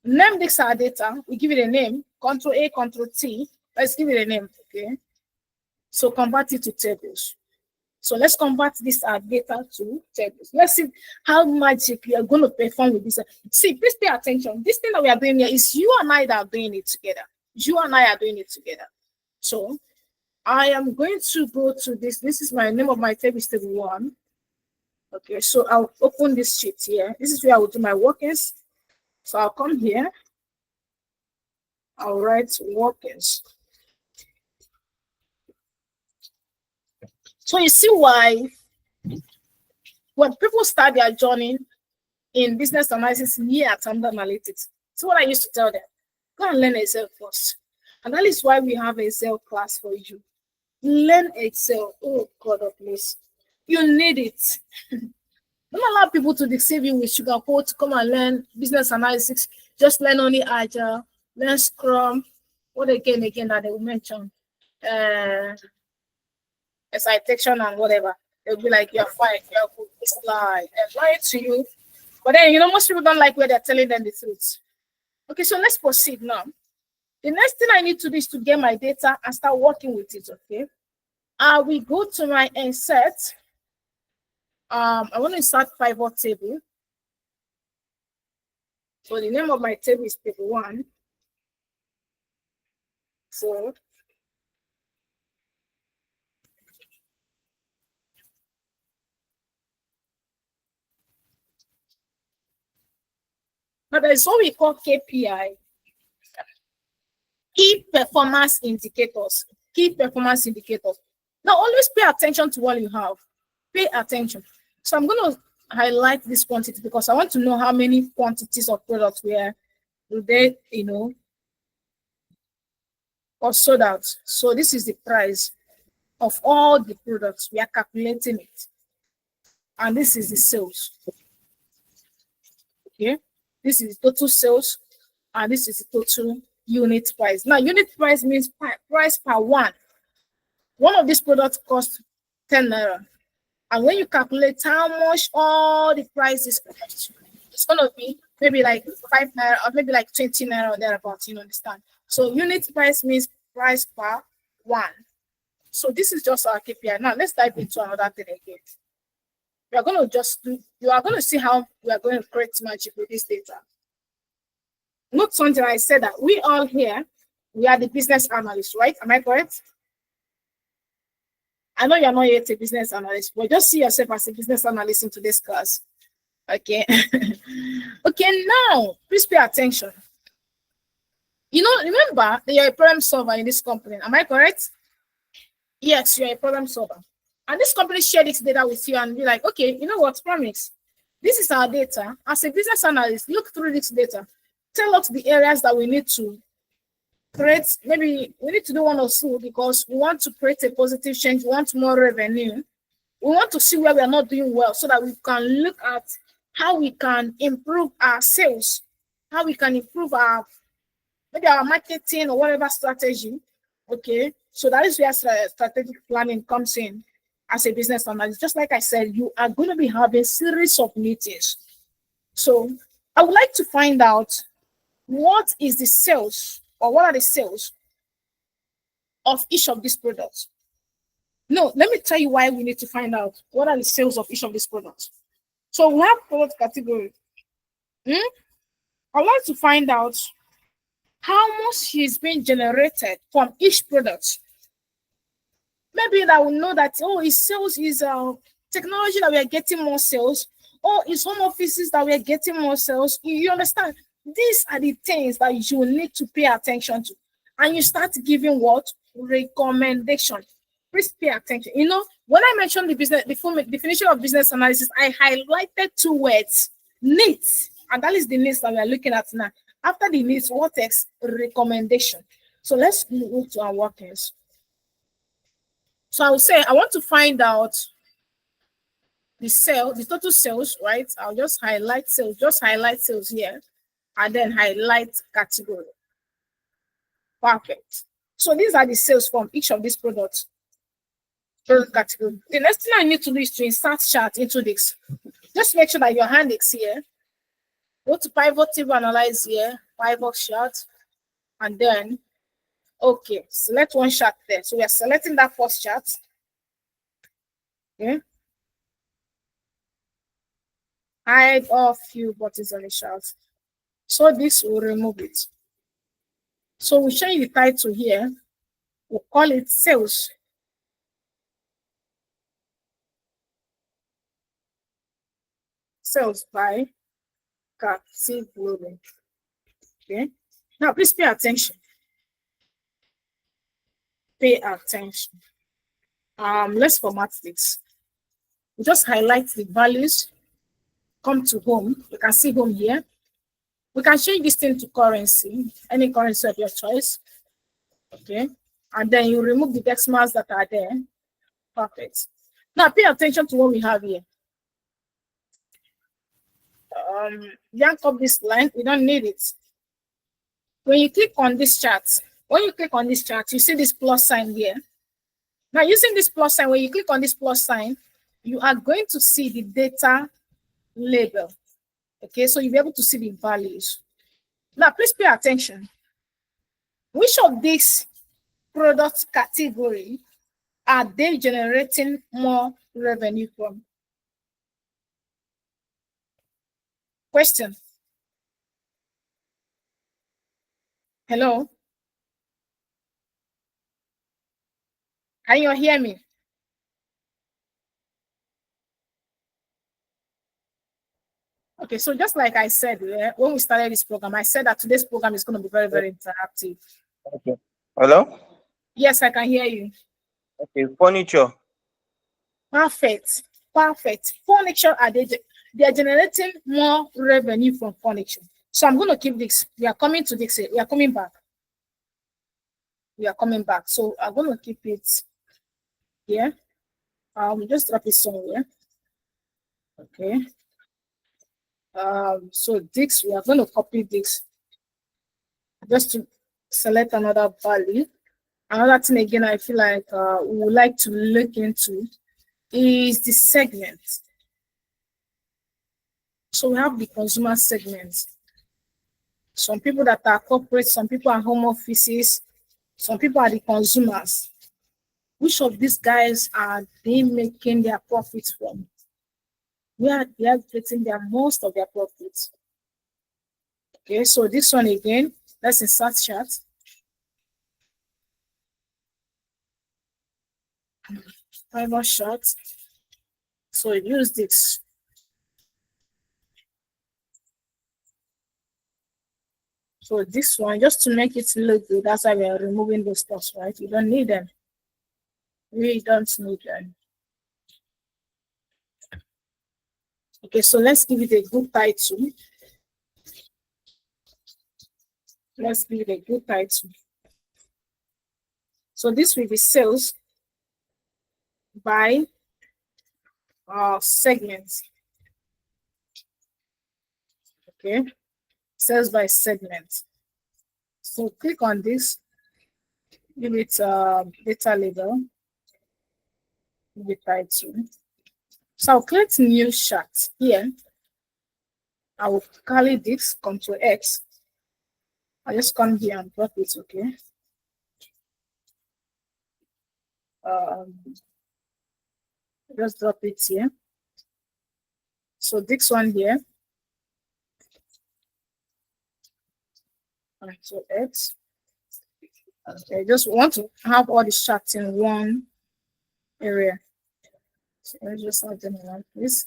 Name this our data. We give it a name. Control A, Control T. Let's give it a name. Okay. So convert it to tables. So let's convert this data to tables. Let's see how magic you are going to perform with this. See, please pay attention. This thing that we are doing here is you and I that are doing it together. You and I are doing it together. So I am going to go to this. This is my name of my table is table 1. Okay, so I'll open this sheet here. This is where I will do my workers. So I'll come here. I'll write workers. So you see why when people start their journey in business analysis here at Amdoranalytics, so what I used to tell them, go and learn Excel first. And that is why we have an Excel class for you. Learn Excel. Oh God, oh please. You need it. Don't allow people to deceive you with sugarcoat. Come and learn business analysis. Just learn only Agile, learn Scrum. What again that they will mention? Citation and whatever. They'll be like, you're fine, you're good. It's lie. They're lying to you. But then, most people don't like where they're telling them the truth. Okay, so let's proceed now. The next thing I need to do is to get my data and start working with it, okay? I will go to my insert. I want to insert pivot table. So the name of my table is table 1. So now there is what we call KPI. Key performance indicators. Key performance indicators. Now always pay attention to what you have. Pay attention. So I'm going to highlight this quantity because I want to know how many quantities of products were they, or sold out. So this is the price of all the products. We are calculating it. And this is the sales. Okay. This is the total sales. And this is the total unit price. Now, unit price means price per one. One of these products costs 10 naira. And when you calculate how much all the prices cost, it's going to be maybe like 5 naira or maybe like 20 naira or thereabouts, you understand? So unit price means price per one. So this is just our KPI. Now let's dive into another thing again. We are going to you are going to see how we are going to create magic with this data. Note something I said that we all here, we are the business analysts, right? Am I correct? I know you're not yet a business analyst, but just see yourself as a business analyst in today's class. Okay. Okay, now please pay attention. Remember that you're a problem solver in this company. Am I correct? Yes, you're a problem solver. And this company shared its data with you and be like, okay, you know what, promise. This is our data. As a business analyst, look through this data. Tell us the areas that we need to create. Maybe we need to do one or two because we want to create a positive change. We want more revenue. We want to see where we are not doing well so that we can look at how we can improve our sales, how we can improve our marketing or whatever strategy. Okay, so that is where strategic planning comes in as a business analyst. Just like I said, you are going to be having a series of meetings. So I would like to find out what is the sales or what are the sales of each of these products. No, let me tell you why we need to find out what are the sales of each of these products. So we have product category. I'd like to find out how much is being generated from each product. Maybe that will know that, his sales is technology that we are getting more sales, or it's home offices that we are getting more sales. You understand? These are the things that you need to pay attention to. And you start giving what? Recommendation. Please pay attention. When I mentioned the full definition of business analysis, I highlighted 2 words, needs. And that is the needs that we are looking at now. After the needs, what is recommendation? So let's move to our workers. So I would say I want to find out the total sales, right? I'll just highlight sales here, and then highlight category. Perfect. So these are the sales from each of these products. Product category. The next thing I need to do is to insert chart into this. Just make sure that your hand is here. Go to pivot table, analyze here, pivot chart, and then, okay, select one chart there. So we are selecting that first chart. Okay. Hide a few buttons on the chart. So this will remove it. So we change the title here. We'll call it sales. Sales by category. Okay. Now please pay attention. Pay attention. Let's format this. We just highlight the values. Come to home. You can see home here. We can change this thing to currency, any currency of your choice. Okay. And then you remove the decimals that are there. Perfect. Now pay attention to what we have here. Yank up this line, we don't need it. When you click on this chart, you see this plus sign here. Now using this plus sign, when you click on this plus sign, you are going to see the data label. Okay, so you'll be able to see the values. Now please pay attention. Which of these product category are they generating more revenue from? Question. Hello? Can you hear me? Okay, so just like I said, when we started this program, I said that today's program is going to be very, very interactive. Okay. Hello? Yes, I can hear you. Okay, furniture. Perfect. Perfect. Furniture, they are generating more revenue from furniture. So I'm going to keep this. We are coming to this. We are coming back. We are coming back. So I'm going to keep it here. Just drop it somewhere. Okay. So this, we are going to copy this. Just to select another value. Another thing again, I feel like we would like to look into is the segment. So we have the consumer segment. Some people that are corporate, some people are home offices, some people are the consumers. Which of these guys are they making their profits from? Where they are getting their most of their profits. Okay, so this one again, let's insert chart. Pivot chart. So use this. So this one, just to make it look good, that's why we are removing those stuff, right? You don't need them. We don't need them. Okay, so let's give it a good title. Let's give it a good title. So this will be sales by segments. Okay, sales by segment. So click on this, give it data label, give it title. So I'll create new chart here. I will call this Ctrl X. I just come here and drop it, okay? Just drop it here. So this one here. Ctrl X. Okay, I just want to have all the charts in one area. So let's just have them like this.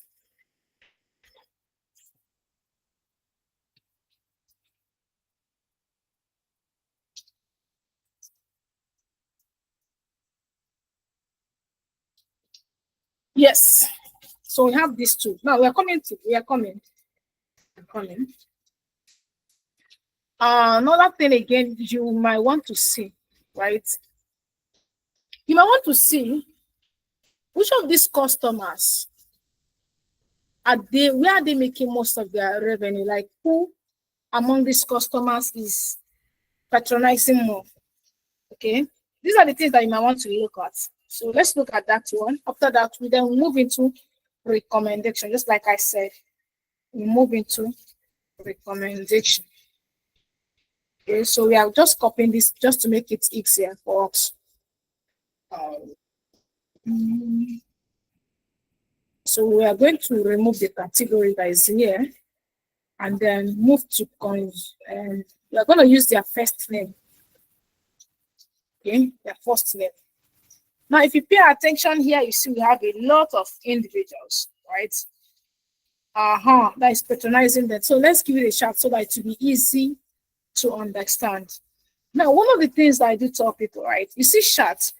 Yes. So we have these two. Now we are coming. Another thing again, you might want to see, right? You might want to see which of these customers where are they making most of their revenue? Like who among these customers is patronizing more? Okay, these are the things that you might want to look at. So let's look at that one. After that, we then move into recommendation, just like I said. We move into recommendation. Okay, so we are just copying this just to make it easier for us. Mm, So we are going to remove the category that is here and then move to and we are going to use their first name. Okay, their first name. Now, if you pay attention here, you see we have a lot of individuals, right? That is patronizing them. So let's give it a shot so that it will be easy to understand. Now, one of the things that I do tell people, right? You see chat.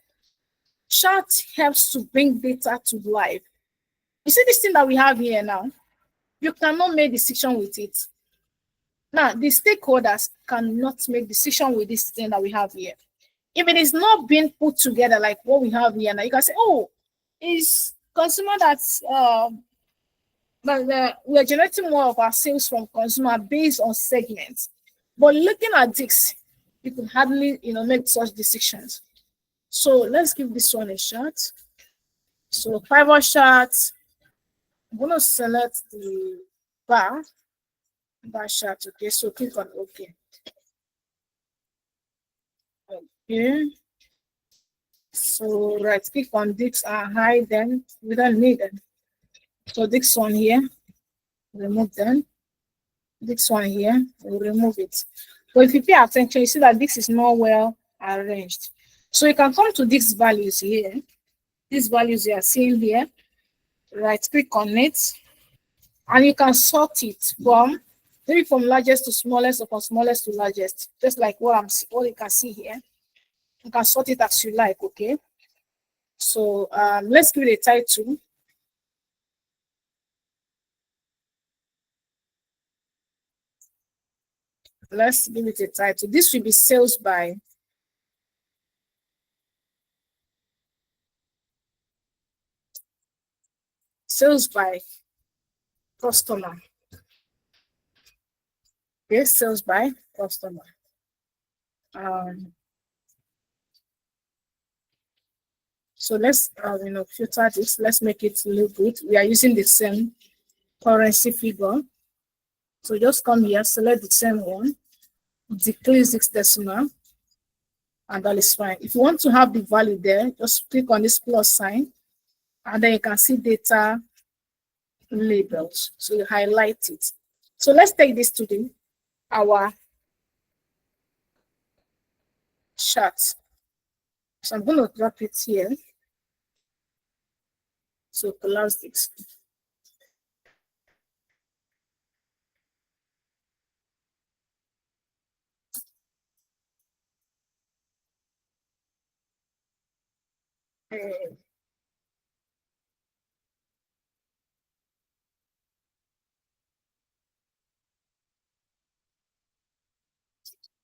Chat helps to bring data to life. You see this thing that we have here now? You cannot make decision with it. Now, the stakeholders cannot make decision with this thing that we have here. If it is not being put together like what we have here now, you can say, oh, is consumer that's we are generating more of our sales from consumer based on segments. But looking at this, you can hardly make such decisions. So let's give this one a shot. So pivot chart. I'm going to select the bar chart. Okay, so click on OK. Okay. So right click on this and hide them. We don't need them. So this one here, remove them. This one here, we'll remove it. But if you pay attention, you see that this is not well arranged. So you can come to these values here. These values you are seeing here. Right click on it. And you can sort it from maybe from largest to smallest or from smallest to largest. Just like what you can see here. You can sort it as you like, okay? So let's give it a title. Let's give it a title. This will be sales by customer. Yes, sales by customer. So let's filter this. Let's make it look good. We are using the same currency figure. So just come here, select the same one, decrease this decimal, and that is fine. If you want to have the value there, just click on this plus sign, and then you can see data labels. So you highlight it. So let's take this to our chart. So I'm going to drop it here. So close this.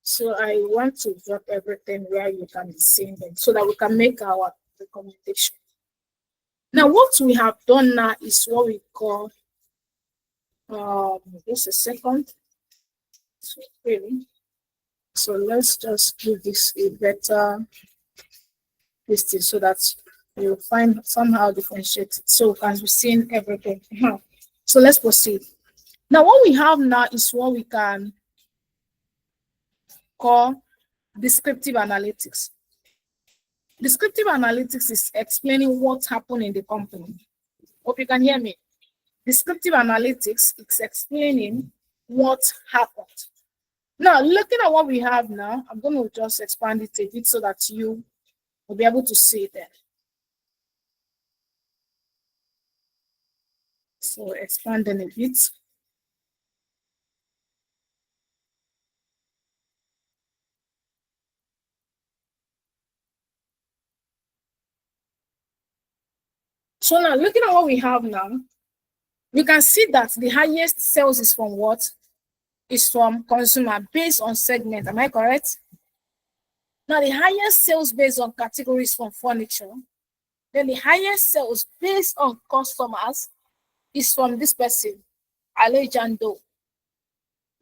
So I want to drop everything where you can be seeing them so that we can make our recommendation. Now, what we have done now is what we call, just a second. So let's just give this a better listing so that you'll find somehow differentiate it. So as we've seen everything. So let's proceed. Now, what we have now is what we can call descriptive analytics. Descriptive analytics is explaining what happened in the company. Hope you can hear me. Descriptive analytics is explaining what happened. Now, looking at what we have now, I'm going to just expand it a bit so that you will be able to see it there. So expanding a bit. So now, looking at what we have now, you can see that the highest sales is from what? Is from consumer based on segment. Am I correct? Now, the highest sales based on categories from furniture. Then the highest sales based on customers is from this person, Alejandro.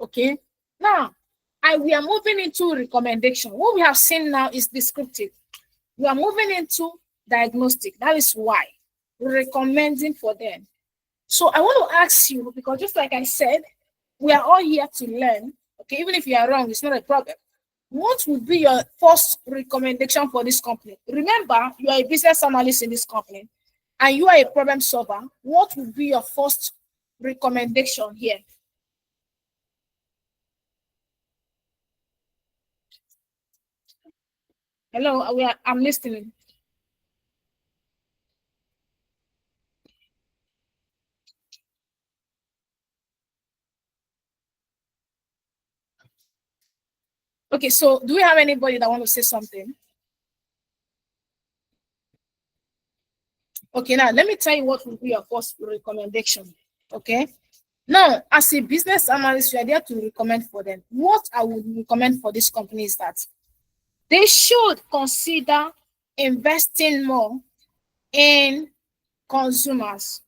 Okay. Now, we are moving into recommendation. What we have seen now is descriptive. We are moving into diagnostic. That is why we're recommending for them. So I want to ask you, because just like I said, We are all here to learn. Okay, even if you are wrong, it's not a problem. What would be your first recommendation for this company? Remember, you are a business analyst in this company and you are a problem solver. What would be your first recommendation here? Hello, I'm listening. Okay, so do we have anybody that want to say something? Okay, now let me tell you what would be your first recommendation. Okay. Now, as a business analyst, you are there to recommend for them. What I would recommend for this company is that they should consider investing more in consumers,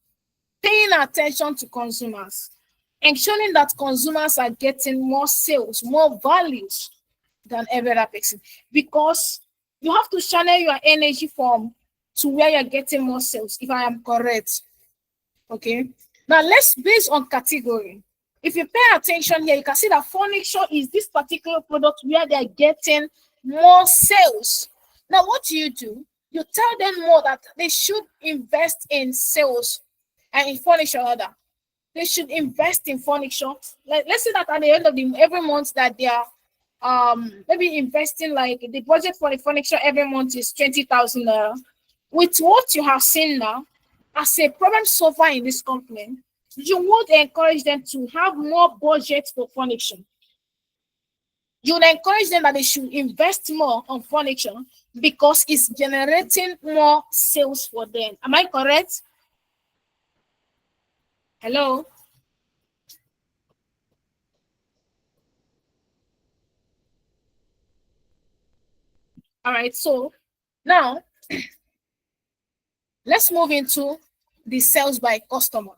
paying attention to consumers, ensuring that consumers are getting more sales, more values than every other person. Because you have to channel your energy from to where you're getting more sales, if I am correct. Okay. Now let's base on category. If you pay attention here, you can see that furniture is this particular product where they're getting more sales. Now, what do? You tell them more that they should invest in sales and in furniture rather. They should invest in furniture. Like let's say that at the end of every month that they are maybe investing, like the budget for the furniture every month is 20,000 naira. With what you have seen now, as a problem solver in this company, you would encourage them to have more budget for furniture. You would encourage them that they should invest more on furniture because it's generating more sales for them. Am I correct? Hello? All right, so now let's move into the sales by customer.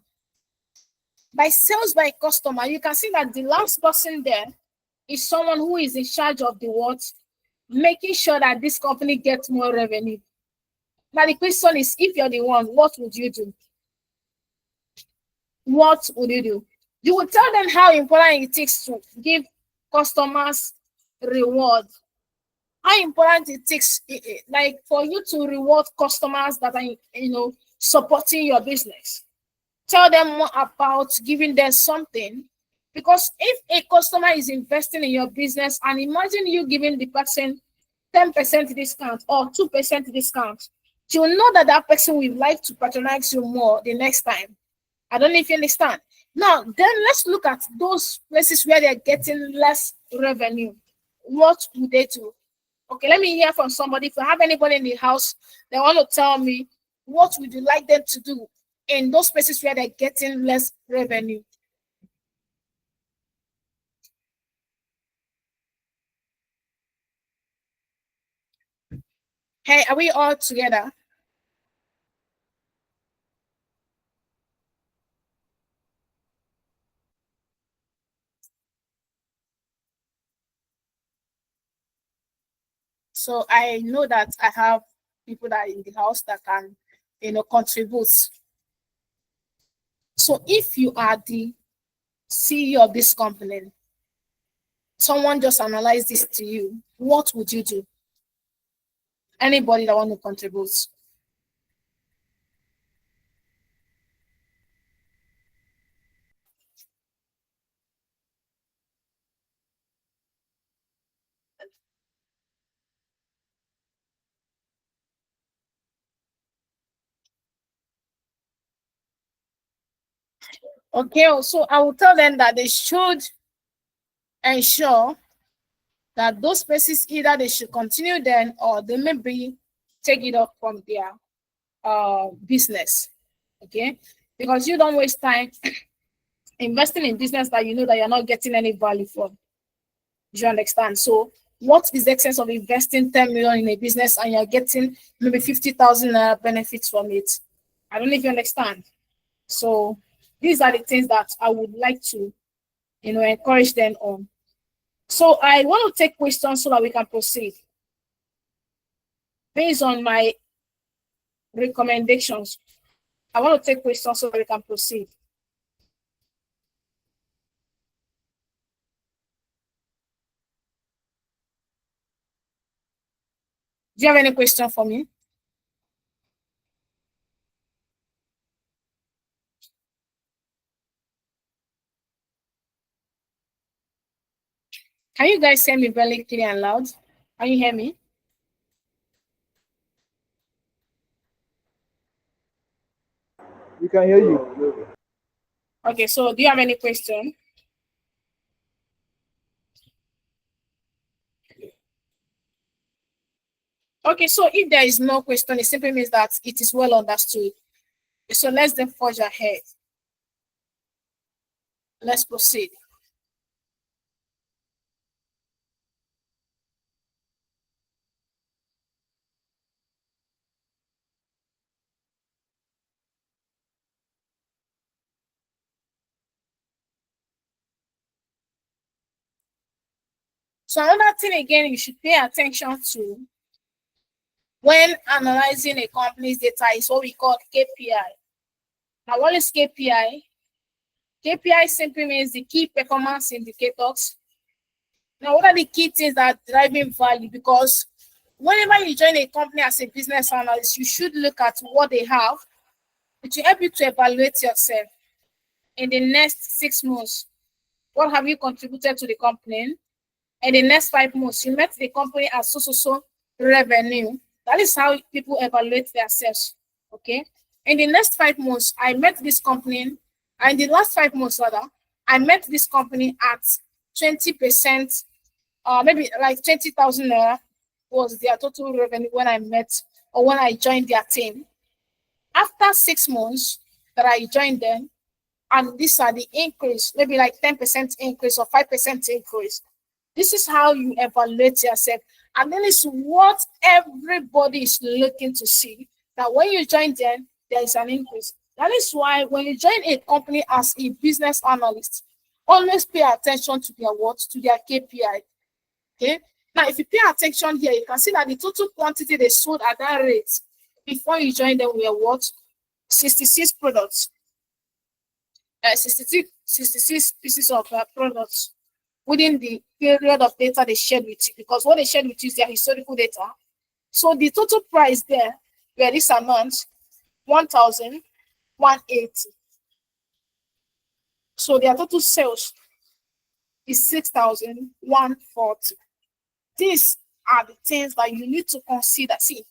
By sales by customer, you can see that the last person there is someone who is in charge of the what? Making sure that this company gets more revenue. Now the question is, if you're the one, what would you do? What would you do? You would tell them how important it is to give customers reward. How important it takes, like for you to reward customers that are, supporting your business. Tell them more about giving them something. Because if a customer is investing in your business, and imagine you giving the person 10% discount or 2% discount, you know that that person will like to patronize you more the next time. I don't know if you understand. Now, then let's look at those places where they're getting less revenue. What would they do? Okay, let me hear from somebody. If you have anybody in the house, they want to tell me what would you like them to do in those places where they're getting less revenue. Hey, are we all together? So I know that I have people that are in the house that can, contribute. So if you are the CEO of this company, someone just analyzed this to you, what would you do? Anybody that want to contribute? Okay, so I will tell them that they should ensure that those spaces, either they should continue then or they maybe take it off from their business. Okay, because you don't waste time investing in business that you know that you're not getting any value from. Do you understand? So what is the essence of investing 10 million in a business and you're getting maybe 50,000 benefits from it? I don't know if you understand. So these are the things that I would like to, encourage them on. So I want to take questions so that we can proceed based on my recommendations. I want to take questions so that we can proceed. Do you have any question for me? Can you guys hear me very clear and loud? Can you hear me? We can hear you. Okay, so do you have any question? Okay, so if there is no question, it simply means that it is well understood. So let's then forge ahead. Let's proceed. So another thing again you should pay attention to when analyzing a company's data is what we call KPI. Now, what is KPI? KPI simply means the key performance indicators. Now, what are the key things that are driving value? Because whenever you join a company as a business analyst, you should look at what they have. It will help you to evaluate yourself in the next 6 months. What have you contributed to the company? In the next 5 months, you met the company as so revenue. That is how people evaluate themselves. Okay. In the next 5 months, I met this company, and in the last 5 months, rather, I met this company at 20%, maybe like 20,000 naira was their total revenue when I met or when I joined their team. After 6 months that I joined them, and these are the increase, maybe like 10% increase or 5% increase. This is how you evaluate yourself. And then it's what everybody is looking to see, that when you join them, there is an increase. That is why when you join a company as a business analyst, always pay attention to their what? To their KPI. Okay. Now, if you pay attention here, you can see that the total quantity they sold at that rate before you join them were what? 66 products. 66 pieces of products within the period of data they shared with you, because what they shared with you is their historical data. So the total price there were this amount, 1,180. So their total sales is 6,140. These are the things that you need to consider. See,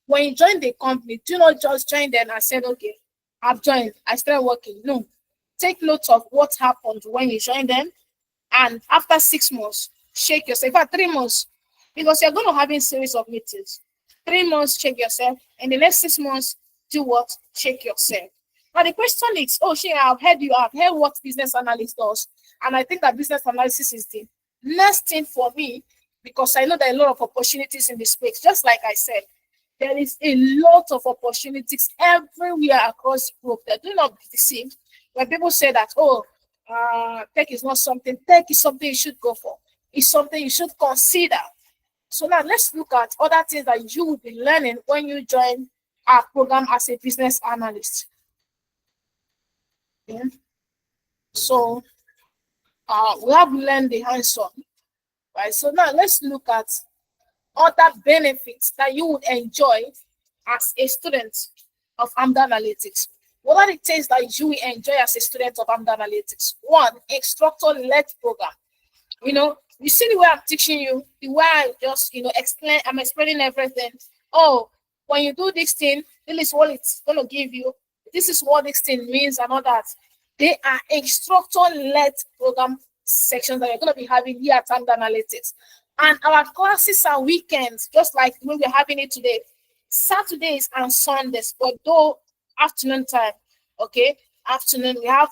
when you join the company, do not just join them and say, okay, I've joined, I started working. No, take note of what happened when you join them. And after 6 months, shake yourself. For 3 months, because you're going to have a series of meetings. 3 months, check yourself. And the next 6 months, do what? Check yourself. Now the question is, oh, Shea, I've heard what business analyst does. And I think that business analysis is the next thing for me, because I know there are a lot of opportunities in this space. Just like I said, there is a lot of opportunities everywhere across the globe. Do not be deceived when people say that, oh, tech is not something. Tech is something you should go for. It's something you should consider. So now let's look at other things that you will be learning when you join our program as a business analyst. Okay. So we have learned the hands-on, right? So now let's look at other benefits that you would enjoy as a student of Amdoranalytics. What are the things that you enjoy as a student of Amdoranalytics? One, instructor-led program. You see the way I'm teaching you, the way I just, explain, I'm explaining everything. Oh, when you do this thing, this is what it's going to give you. This is what this thing means and all that. They are instructor-led program sections that you're going to be having here at Amdoranalytics. And our classes are weekends, just like we're having it today. Saturdays and Sundays, but though afternoon time, okay? Afternoon, we have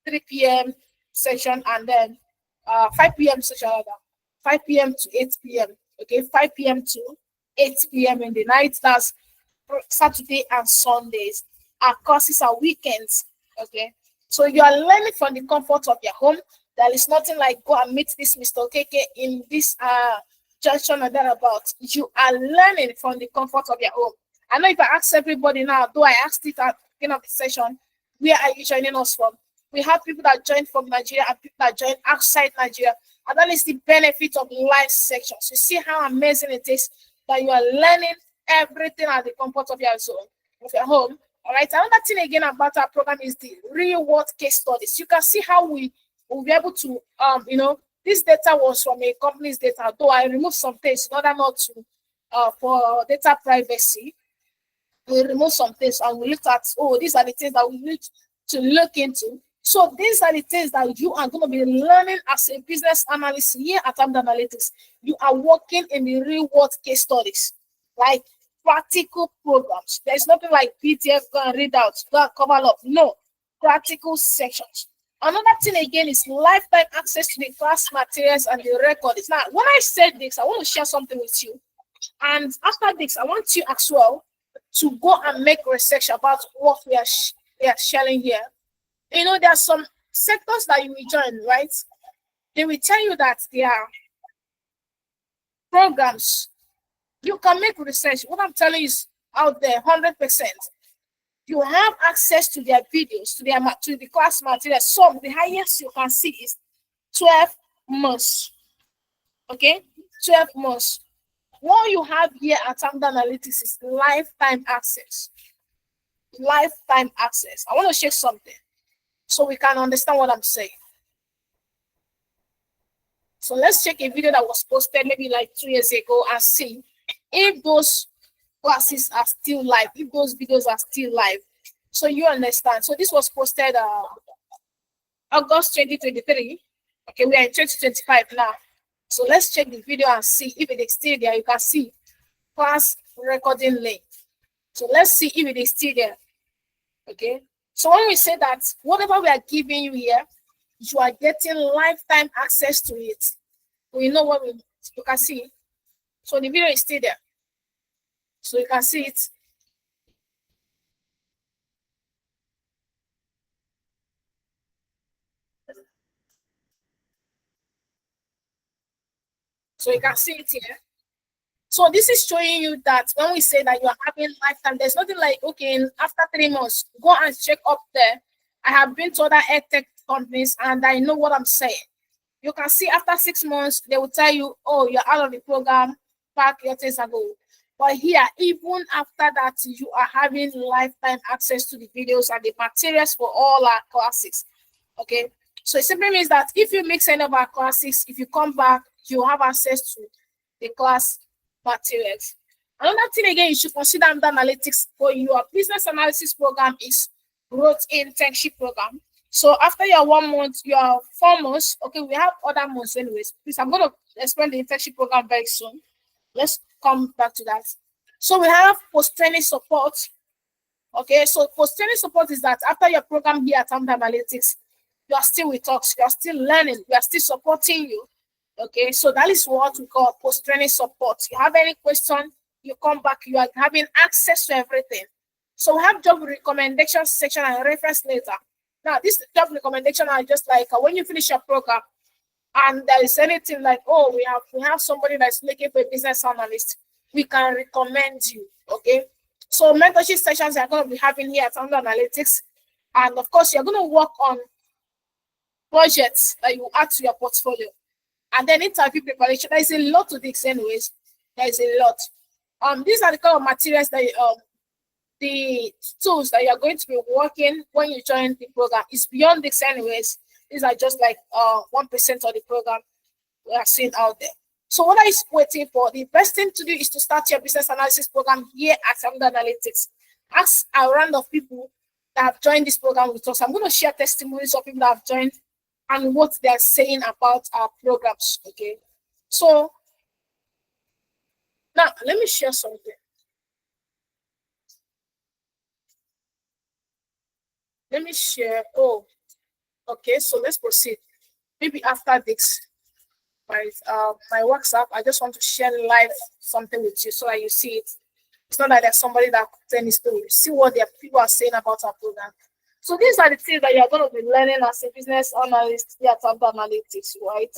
3 p.m. session and then 5 p.m. session, 5 p.m. to 8 p.m., okay? 5 p.m. to 8 p.m. in the night. That's Saturday and Sundays. Our courses are weekends, okay? So you are learning from the comfort of your home. There is nothing like go and meet this Mr. KK in this junction or thereabouts. You are learning from the comfort of your home. I know if I ask everybody now, though I asked it at the beginning of the session, where are you joining us from? We have people that join from Nigeria and people that join outside Nigeria. And that is the benefit of live sections. You see how amazing it is. that you are learning everything at the comfort of your zone, of your home. All right. Another thing again about our program is the real world case studies. You can see how we will be able to, this data was from a company's data, though I removed some things in order not to, for data privacy. We remove some things and we looked at, these are the things that we need to look into. So these are the things that you are going to be learning as a business analyst here at Amdoranalytics. You are working in the real world case studies, like practical programs. There's nothing like PDF, go and read out, go and cover up. No, practical sections. Another thing again is lifetime access to the class materials and the records. Now, when I said this, I want to share something with you. And after this, I want you as well to go and make research about what we are sharing here. You know, there are some sectors that you will join, right? They will tell you that there are programs. You can make research. What I'm telling you is out there, 100%. You have access to their videos, to the class material. Some, the highest you can see is 12 months. Okay? 12 months. What you have here at Amdoranalytics is lifetime access. Lifetime access. I want to share something so we can understand what I'm saying. So let's check a video that was posted maybe like 2 years ago and see if those classes are still live, if those videos are still live. So you understand. So this was posted August 2023. Okay, we are in 2025 now. So let's check the video and see if it is still there. You can see class recording link. So let's see if it is still there. Okay. So when we say that whatever we are giving you here, you are getting lifetime access to it. We know what you can see. So the video is still there. So you can see it. So you can see it here. So this is showing you that when we say that you are having lifetime, there's nothing like, okay, after 3 months, go and check up there. I have been to other edtech companies and I know what I'm saying. You can see after 6 months, they will tell you, oh, you're out of the program, back your things ago. But here, even after that, you are having lifetime access to the videos and the materials for all our classes. Okay. So it simply means that if you mix any of our classes, if you come back, you have access to the class materials. Another thing again, you should consider Amdoranalytics for your business analysis program is growth internship program. So after your 1 month, your 4 months, okay, we have other months anyways. Please, I'm going to explain the internship program very soon. Let's come back to that. So we have post-training support. Okay, so post-training support is that after your program here at Amdoranalytics, you are still with us, you are still learning, we are still supporting you. Okay, so that is what we call post-training support. You have any question, you come back, you are having access to everything. So we have job recommendation section and reference letter. Now, this job recommendation are just like when you finish your program and there is anything like, oh, we have somebody that's looking for a business analyst, we can recommend you. Okay, so mentorship sessions are going to be having here at Amdoranalytics. And of course, you're going to work on projects that you add to your portfolio. And then interview preparation. There is a lot to this anyways. There is a lot. These are the kind of materials that the tools that you're going to be working when you join the program. It's beyond this anyways. These are just like 1% of the program we are seeing out there. So what are you waiting for? The best thing to do is to start your business analysis program here at Amdoranalytics. Ask a round of people that have joined this program with us. I'm going to share testimonies of people that have joined and what they're saying about our programs. Okay, so now let me share something. Let me share. Oh, okay, so let's proceed. Maybe after this, right? My WhatsApp, I just want to share live something with you so that you see it. It's not that there's somebody that could tell me story. See what their people are saying about our program. So these are the things that you're going to be learning as a business analyst here at Amdoranalytics, right?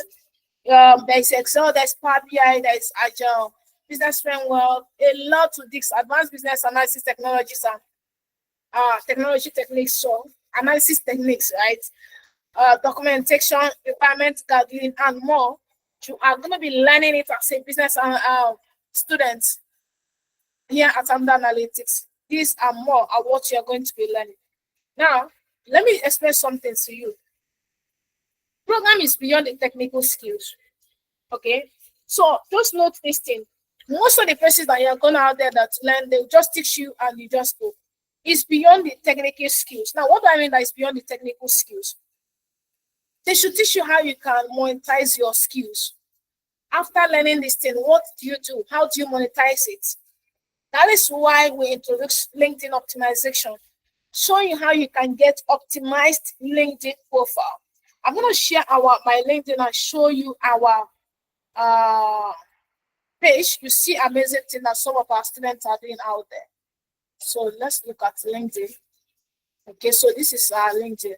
There's Excel, there's Power BI, there's Agile, business framework, a lot to this advanced business analysis technologies and technology techniques, so analysis techniques, right? Documentation, requirement gathering, and more. You are going to be learning it as a business students here at Amdoranalytics. These and more are what you are going to be learning. Now, let me explain something to you. Program is beyond the technical skills. Okay, so just note this thing. Most of the places that you're going out there that learn, they'll just teach you and you just go. It's beyond the technical skills. Now, what do I mean that it's beyond the technical skills? They should teach you how you can monetize your skills. After learning this thing, what do you do? How do you monetize it? That is why we introduced LinkedIn optimization, showing you how you can get optimized LinkedIn profile. I'm going to share my LinkedIn and show you our page. You see amazing things that some of our students are doing out there. So let's look at LinkedIn. Okay, so this is our LinkedIn.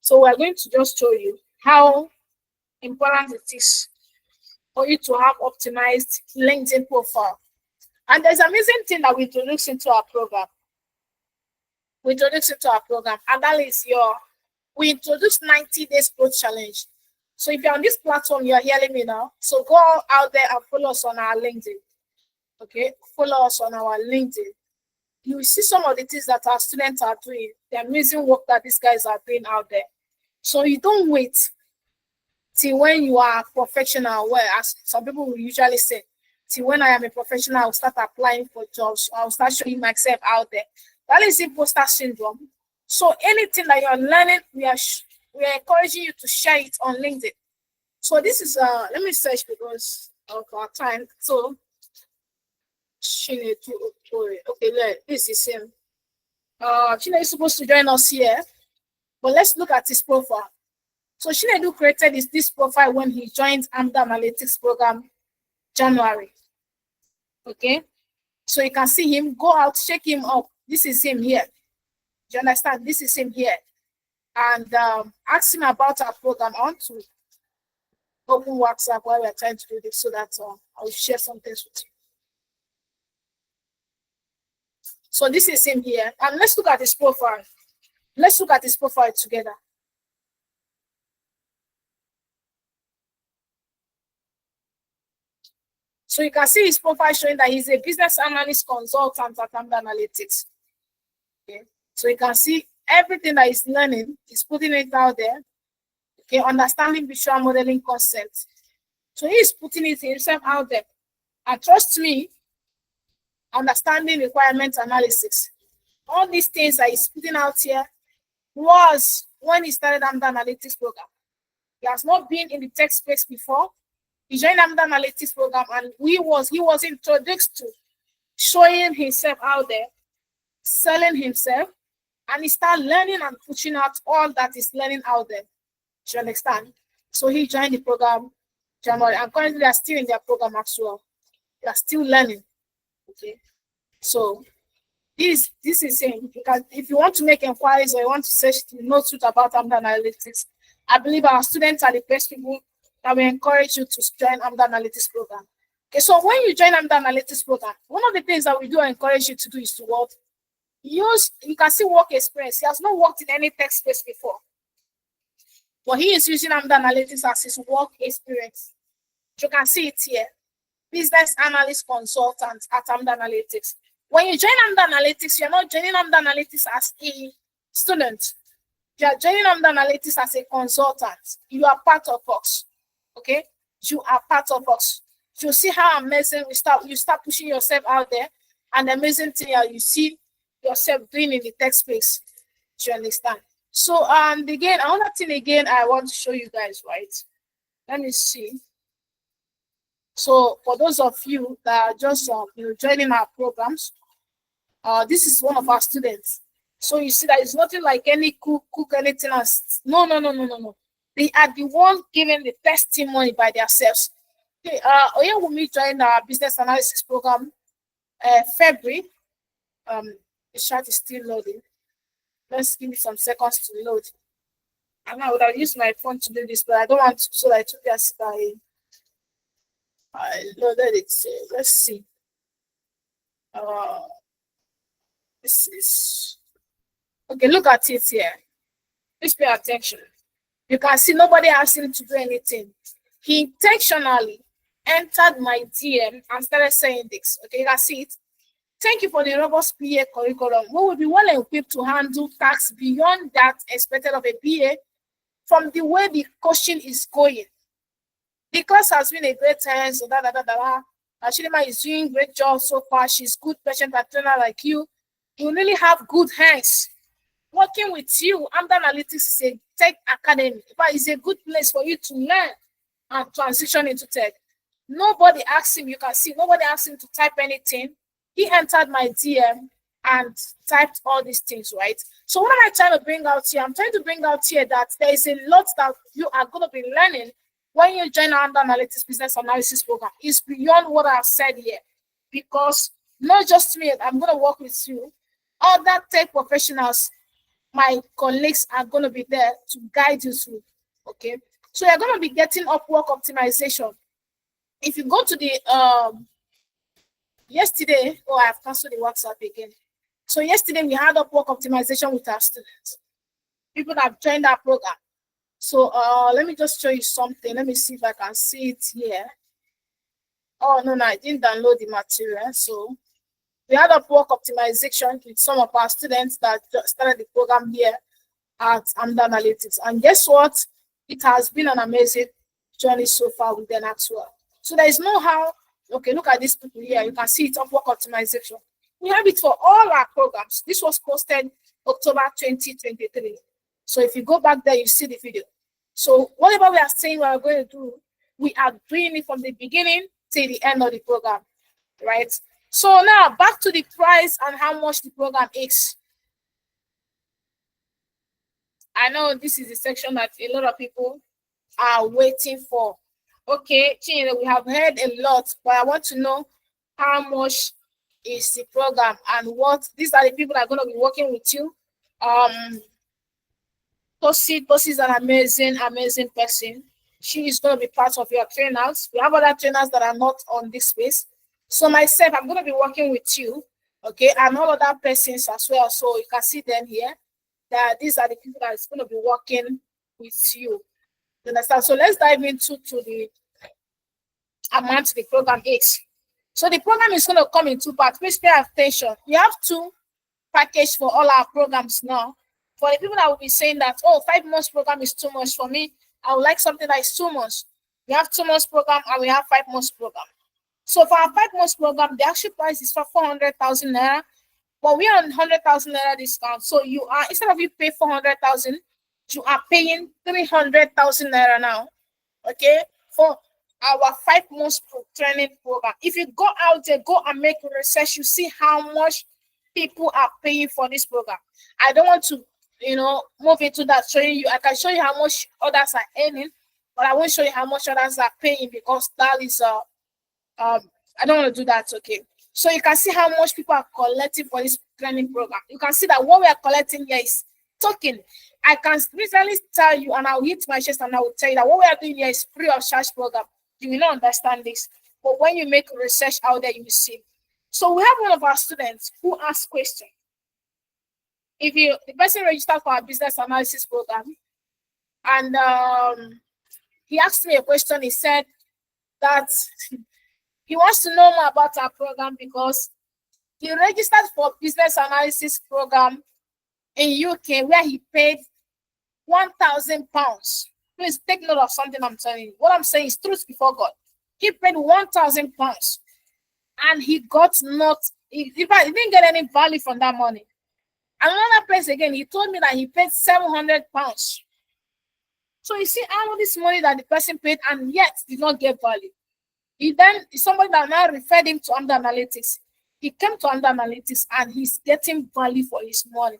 So we're going to just show you how important it is for you to have optimized LinkedIn profile. And there's an amazing thing that we introduced into our program. And that is we introduced 90 days growth challenge. So if you're on this platform, you're hearing me now. So go out there and follow us on our LinkedIn. Okay, follow us on our LinkedIn. You will see some of the things that our students are doing, the amazing work that these guys are doing out there. So you don't wait till when you are professional, well, as some people will usually say, till when I am a professional, I'll start applying for jobs, I'll start showing myself out there. That is imposter syndrome. So anything that you're learning, we are encouraging you to share it on LinkedIn. So this is let me search because of our time. So okay, this is him. Chinedu is supposed to join us here, but let's look at his profile. So Chinedu created this profile when he joined Amdoranalytics program January. Okay, so you can see him. Go out, check him up. This is him here. Do you understand? This is him here. And ask him about our program. I want to open WhatsApp while we're trying to do this so that I'll share some things with you. So this is him here. And let's look at his profile. Let's look at his profile together. So you can see his profile showing that he's a business analyst consultant at Amdoranalytics. Okay. So you can see everything that he's learning, he's putting it out there. Okay, understanding visual modeling concepts. So he's putting it himself out there. And trust me, understanding requirement analysis. All these things that he's putting out here was when he started Amdoranalytics program. He has not been in the tech space before. He joined Amdoranalytics program and he was introduced to showing himself out there, selling himself, and he started learning and pushing out all that he's learning out there. Do you understand? So he joined the program January, and currently they are still in their program as well. They are still learning. Okay. So this is him. Because if you want to make inquiries or you want to search to know truth about Amdoranalytics, I believe our students are the best people that will encourage you to join Amdoranalytics program. Okay, so when you join Amdoranalytics program, one of the things that we do encourage you to do is to work. You can see work experience. He has not worked in any tech space before. But he is using Amdoranalytics as his work experience. You can see it here. Business analyst consultant at Amdoranalytics. When you join Amdoranalytics, you're not joining Amdoranalytics as a student. You are joining Amdoranalytics as a consultant. You are part of us. Okay? You are part of us. You see how amazing you start pushing yourself out there, and the amazing thing you see yourself doing in the tech space. Do you understand? So again, another thing again I want to show you guys, right? Let me see. So for those of you that are just joining our programs, this is one of our students. So you see that it's nothing like any cook anything else. No. They are the ones giving the testimony by themselves. Okay, Oyewumi joined our business analysis program February. The chat is still loading. Let's give me some seconds to load. And I would have used my phone to do this, but I don't want to, so I took this by I loaded it. So let's see. This is okay. Look at it here. Please pay attention. You can see nobody asked him to do anything. He intentionally entered my DM and started saying this. Okay, you can see it. Thank you for the robust BA curriculum. We will be well equipped to handle tasks beyond that expected of a BA from the way the coaching is going. The class has been a great time, so Ashilima is doing great job so far. She's good patient and trainer like you. You really have good hands. Working with you, Amdoranalytics is a tech academy, but it's a good place for you to learn and transition into tech. Nobody asked him, you can see, nobody asked him to type anything. He entered my DM and typed all these things, right? So what am I trying to bring out here? I'm trying to bring out here that there is a lot that you are going to be learning when you join our Amdoranalytics business analysis program. It's beyond what I've said here, because not just me, I'm going to work with you. Other tech professionals, my colleagues, are going to be there to guide you through. Okay, so you're going to be getting Upwork optimization. If you go to the yesterday, I have canceled the WhatsApp again. So yesterday we had Upwork optimization with our students. People that have joined our program. So let me just show you something. Let me see if I can see it here. Oh no, I didn't download the material. So we had Upwork optimization with some of our students that just started the program here at Amdoranalytics. And guess what? It has been an amazing journey so far with them as well. So there is no how. Okay, look at these people here. You can see it, Upwork optimization. We have it for all our programs. This was posted October 2023. So if you go back there, you see the video. So whatever we are saying we are going to do, we are doing it from the beginning till the end of the program, right? So now back to the price and how much the program is. I know this is the section that a lot of people are waiting for. Okay, we have heard a lot, but I want to know how much is the program and what these are the people that are going to be working with you. Tosi is an amazing person. She is going to be part of your trainers. We have other trainers that are not on this space. So myself, I'm going to be working with you, okay, and all other persons as well. So you can see them here. That these are the people that is going to be working with you. You understand? So let's dive into the amount the program is. So the program is going to come in two parts. Please pay attention. We have two packages for all our programs now. For the people that will be saying that, 5 months program is too much for me, I would like something that is 2 months. We have 2 months program and we have 5 months program. So for our 5 months program, the actual price is for 400,000 naira, but we are on 100,000 naira discount. So you are, instead of you pay 400,000, you are paying 300,000 naira now. Okay, for our 5 months training program. If you go out there, go and make research, you see how much people are paying for this program. I don't want to, move into that showing you. I can show you how much others are earning, but I won't show you how much others are paying because that is I don't want to do that. Okay, so you can see how much people are collecting for this training program. You can see that what we are collecting here is token. I can literally tell you, and I'll hit my chest and I will tell you that what we are doing here is free of charge program. You will not understand this, but when you make research out there, you will see. So we have one of our students who asked question. If the person registered for our business analysis program, and he asked me a question. He said that he wants to know more about our program because he registered for business analysis program in UK where he paid £1,000. Please take note of something I'm telling you. What I'm saying is truth before God. He paid £1,000 and he got he didn't get any value from that money. Another place again, he told me that he paid £700. So you see all of this money that the person paid and yet did not get value. Somebody that now referred him to Amdoranalytics. He came to Amdoranalytics and he's getting value for his money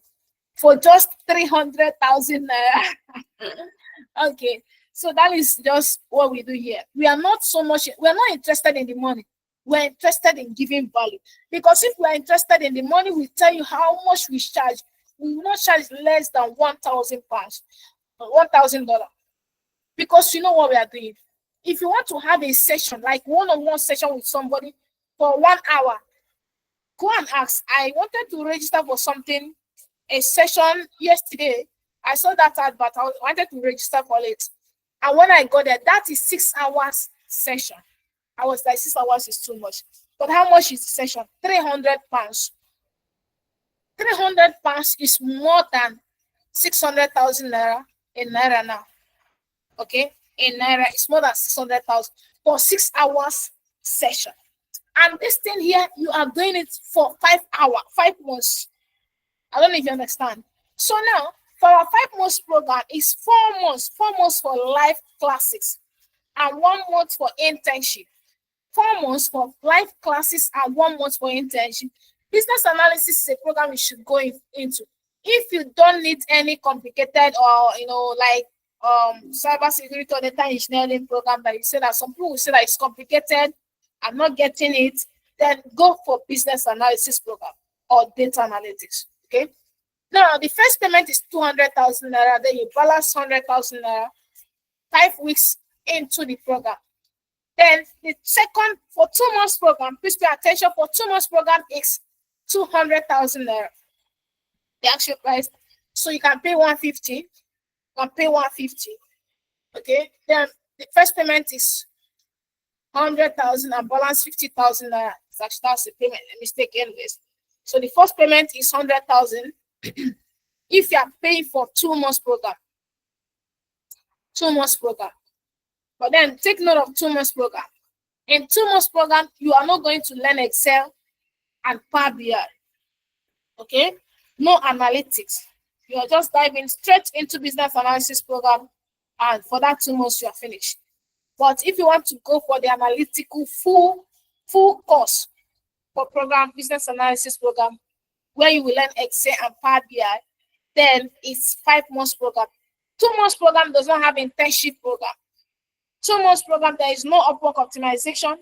for just 300,000 naira. Okay, so that is just what we do here. We're not interested in the money. We're interested in giving value. Because if we're interested in the money, we tell you how much we charge. We will not charge less than £1,000, $1,000. Because you know what we are doing. If you want to have a session, like one-on-one session with somebody for 1 hour, go and ask. I wanted to register for something, a session yesterday. I saw that advert. I wanted to register for it. And when I got there, that is 6 hours session. I was like, 6 hours is too much. But how much is the session? £300. £300 is more than 600,000 naira in naira now. Okay, in naira, it's more than 600,000 for 6 hours session. And this thing here, you are doing it for 5 hours, 5 months. I don't know if you understand. So now, for our 5 months program, is 4 months, 4 months for live classes, and 1 month for internship. 4 months for live classes and 1 month for internship. Business analysis is a program you should go into. If you don't need any complicated or like cyber security or data engineering program that you say that some people will say that it's complicated, I'm not getting it, then go for business analysis program or data analytics. Okay. Now the first payment is 200,000 naira. Then you balance 100,000 naira 5 weeks into the program. Then the second, for 2 months program, please pay attention, for 2 months program is 200,000 naira. The actual price. So you can pay 150, you can pay 150. Okay. Then the first payment is 100,000 and balance 50,000 naira. That's the payment. Let me take anyways. So the first payment is 100,000 if you are paying for 2 months program. 2 months program. But then take note of 2 months program. In 2 months program, you are not going to learn Excel and Power BI. Okay? No analytics. You are just diving straight into business analysis program, and for that 2 months you are finished. But if you want to go for the analytical full course for program, business analysis program, where you will learn Excel and Power BI, then it's 5 months program. 2 months program does not have internship program. 2 months program, there is no Upwork optimization,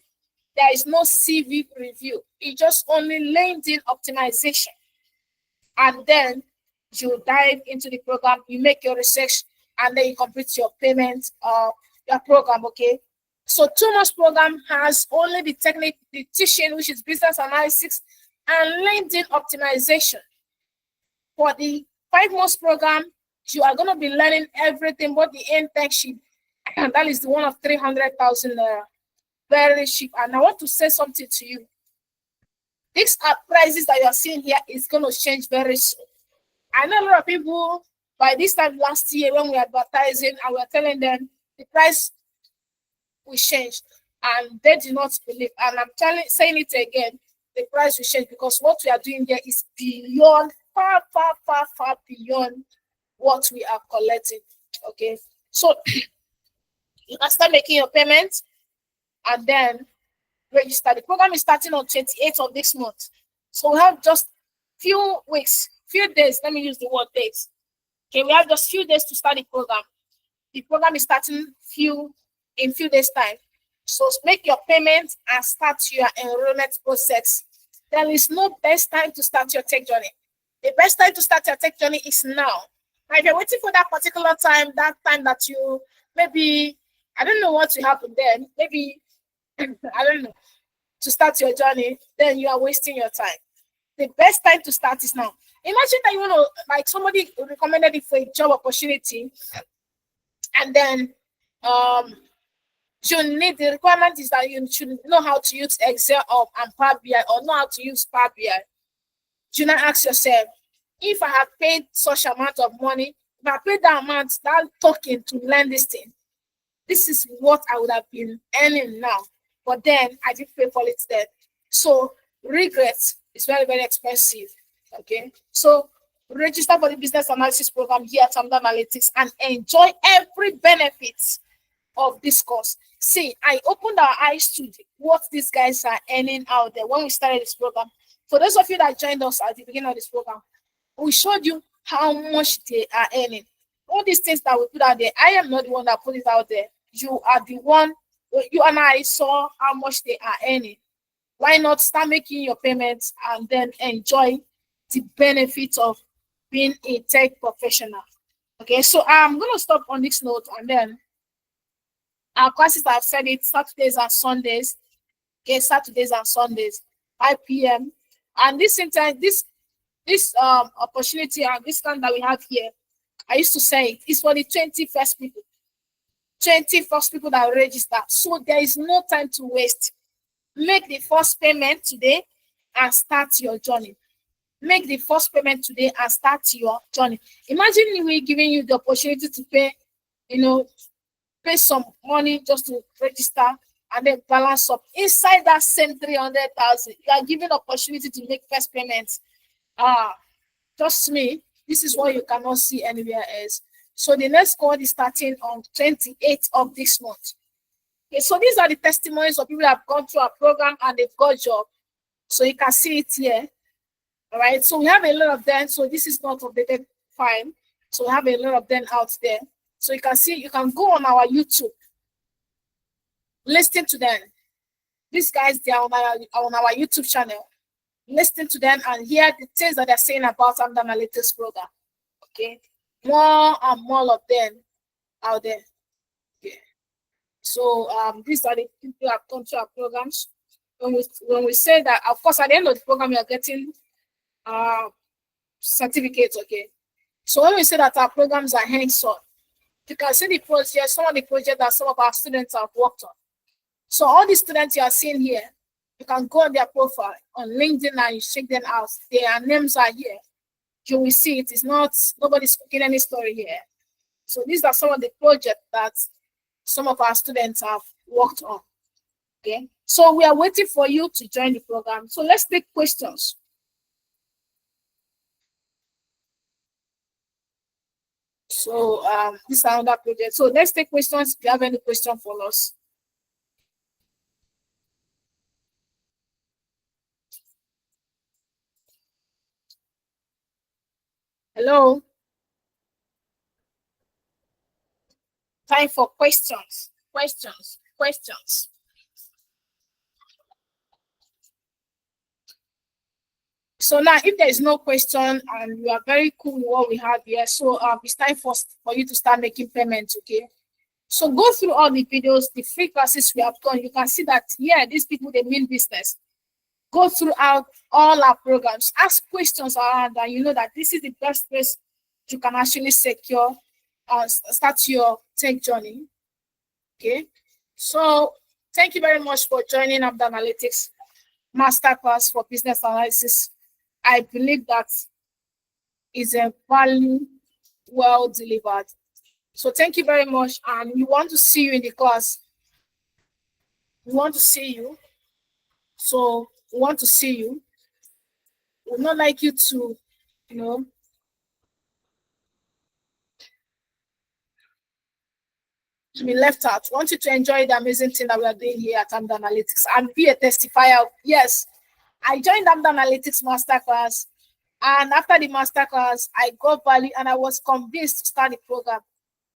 there is no CV review. It's just only LinkedIn optimization. And then you dive into the program, you make your research, and then you complete your payment your program. Okay. So 2 months program has only the technique, the teaching, which is business analysis and LinkedIn optimization. For the 5 months program, you are going to be learning everything but the internship, and that is the one of 300,000 very cheap. And I want to say something to you. These are prices that you are seeing here is going to change very soon. I know a lot of people by this time last year when we were advertising and we were telling them the price will change, and they do not believe. And I'm saying it again, the price will change, because what we are doing here is beyond, far beyond what we are collecting. Okay, so you can start making your payments and then register. The program is starting on 28th of this month, so we have just few weeks, few days. Let me use the word days. Okay, we have just few days to start the program. The program is starting in few days time. So make your payment and start your enrollment process. There is no best time to start your tech journey. The best time to start your tech journey is now. Now, if you're waiting for that particular time, that time that you maybe, I don't know what will happen then, maybe, I don't know, to start your journey, then you are wasting your time. The best time to start is now. Imagine that you want to, like, somebody recommended it for a job opportunity, and then you need, the requirement is that you should know how to use Excel and Power BI, or know how to use Power BI. Do not ask yourself, if I have paid such amount of money, if I paid that amount, that token to learn this thing, this is what I would have been earning now. But then I didn't pay for it then. So regret is very, very expensive. Okay. So register for the business analysis program here at Amdoranalytics and enjoy every benefit of this course. See, I opened our eyes to what these guys are earning out there when we started this program. For those of you that joined us at the beginning of this program, we showed you how much they are earning. All these things that we put out there, I am not the one that put it out there. You are the one, you and I saw how much they are earning. Why not start making your payments and then enjoy the benefits of being a tech professional? Okay, so I'm going to stop on this note, and then Our classes, I've said it, Saturdays and Sundays. Okay, Saturdays and Sundays, 5 p.m. And this time, this opportunity and this time that we have here, I used to say it's for the 21st people. 21st people that register. So there is no time to waste. Make the first payment today and start your journey. Make the first payment today and start your journey. Imagine we giving you the opportunity to pay, pay some money just to register and then balance up. Inside that same 300,000, you are given opportunity to make first payments. Trust me, this is what you cannot see anywhere else. So the next cohort is starting on 28th of this month. Okay, so these are the testimonies of people that have gone through our program and they've got a job. So you can see it here. All right, so we have a lot of them. So this is not updated file. So we have a lot of them out there. So you can see, you can go on our YouTube, listen to them. These guys, they are on our YouTube channel. Listen to them and hear the things that they're saying about Amdoranalytics program. Okay, more and more of them out there. Okay. So these are the people who have come to our programs. When we say that, of course, at the end of the program, we are getting certificates. Okay. So when we say that our programs are hands-on, you can see the project, some of the projects that some of our students have worked on. So all the students you are seeing here, you can go on their profile on LinkedIn and you check them out. Their names are here. You will see it is not, nobody's cooking any story here. So these are some of the projects that some of our students have worked on. Okay. So we are waiting for you to join the program. So let's take questions. So this is another project. So let's take questions. If you have any question for us. Hello. Time for questions. Questions. So now, if there is no question and you are very cool with what we have here, so it's time for you to start making payments, okay? So go through all the videos, the free classes we have done. You can see that, yeah, these people, they mean business. Go throughout all our programs, ask questions around, and you know that this is the best place you can actually secure start your tech journey. Okay, so thank you very much for joining Amdoranalytics Masterclass for Business Analysis. I believe that is a value well delivered. So thank you very much, and we want to see you in the class. We want to see you. So we want to see you. We would not like you to, to be left out. We want you to enjoy the amazing thing that we are doing here at Amdoranalytics and be a testifier of, yes, I joined Amdoranalytics Masterclass, and after the Masterclass, I got value and I was convinced to start the program.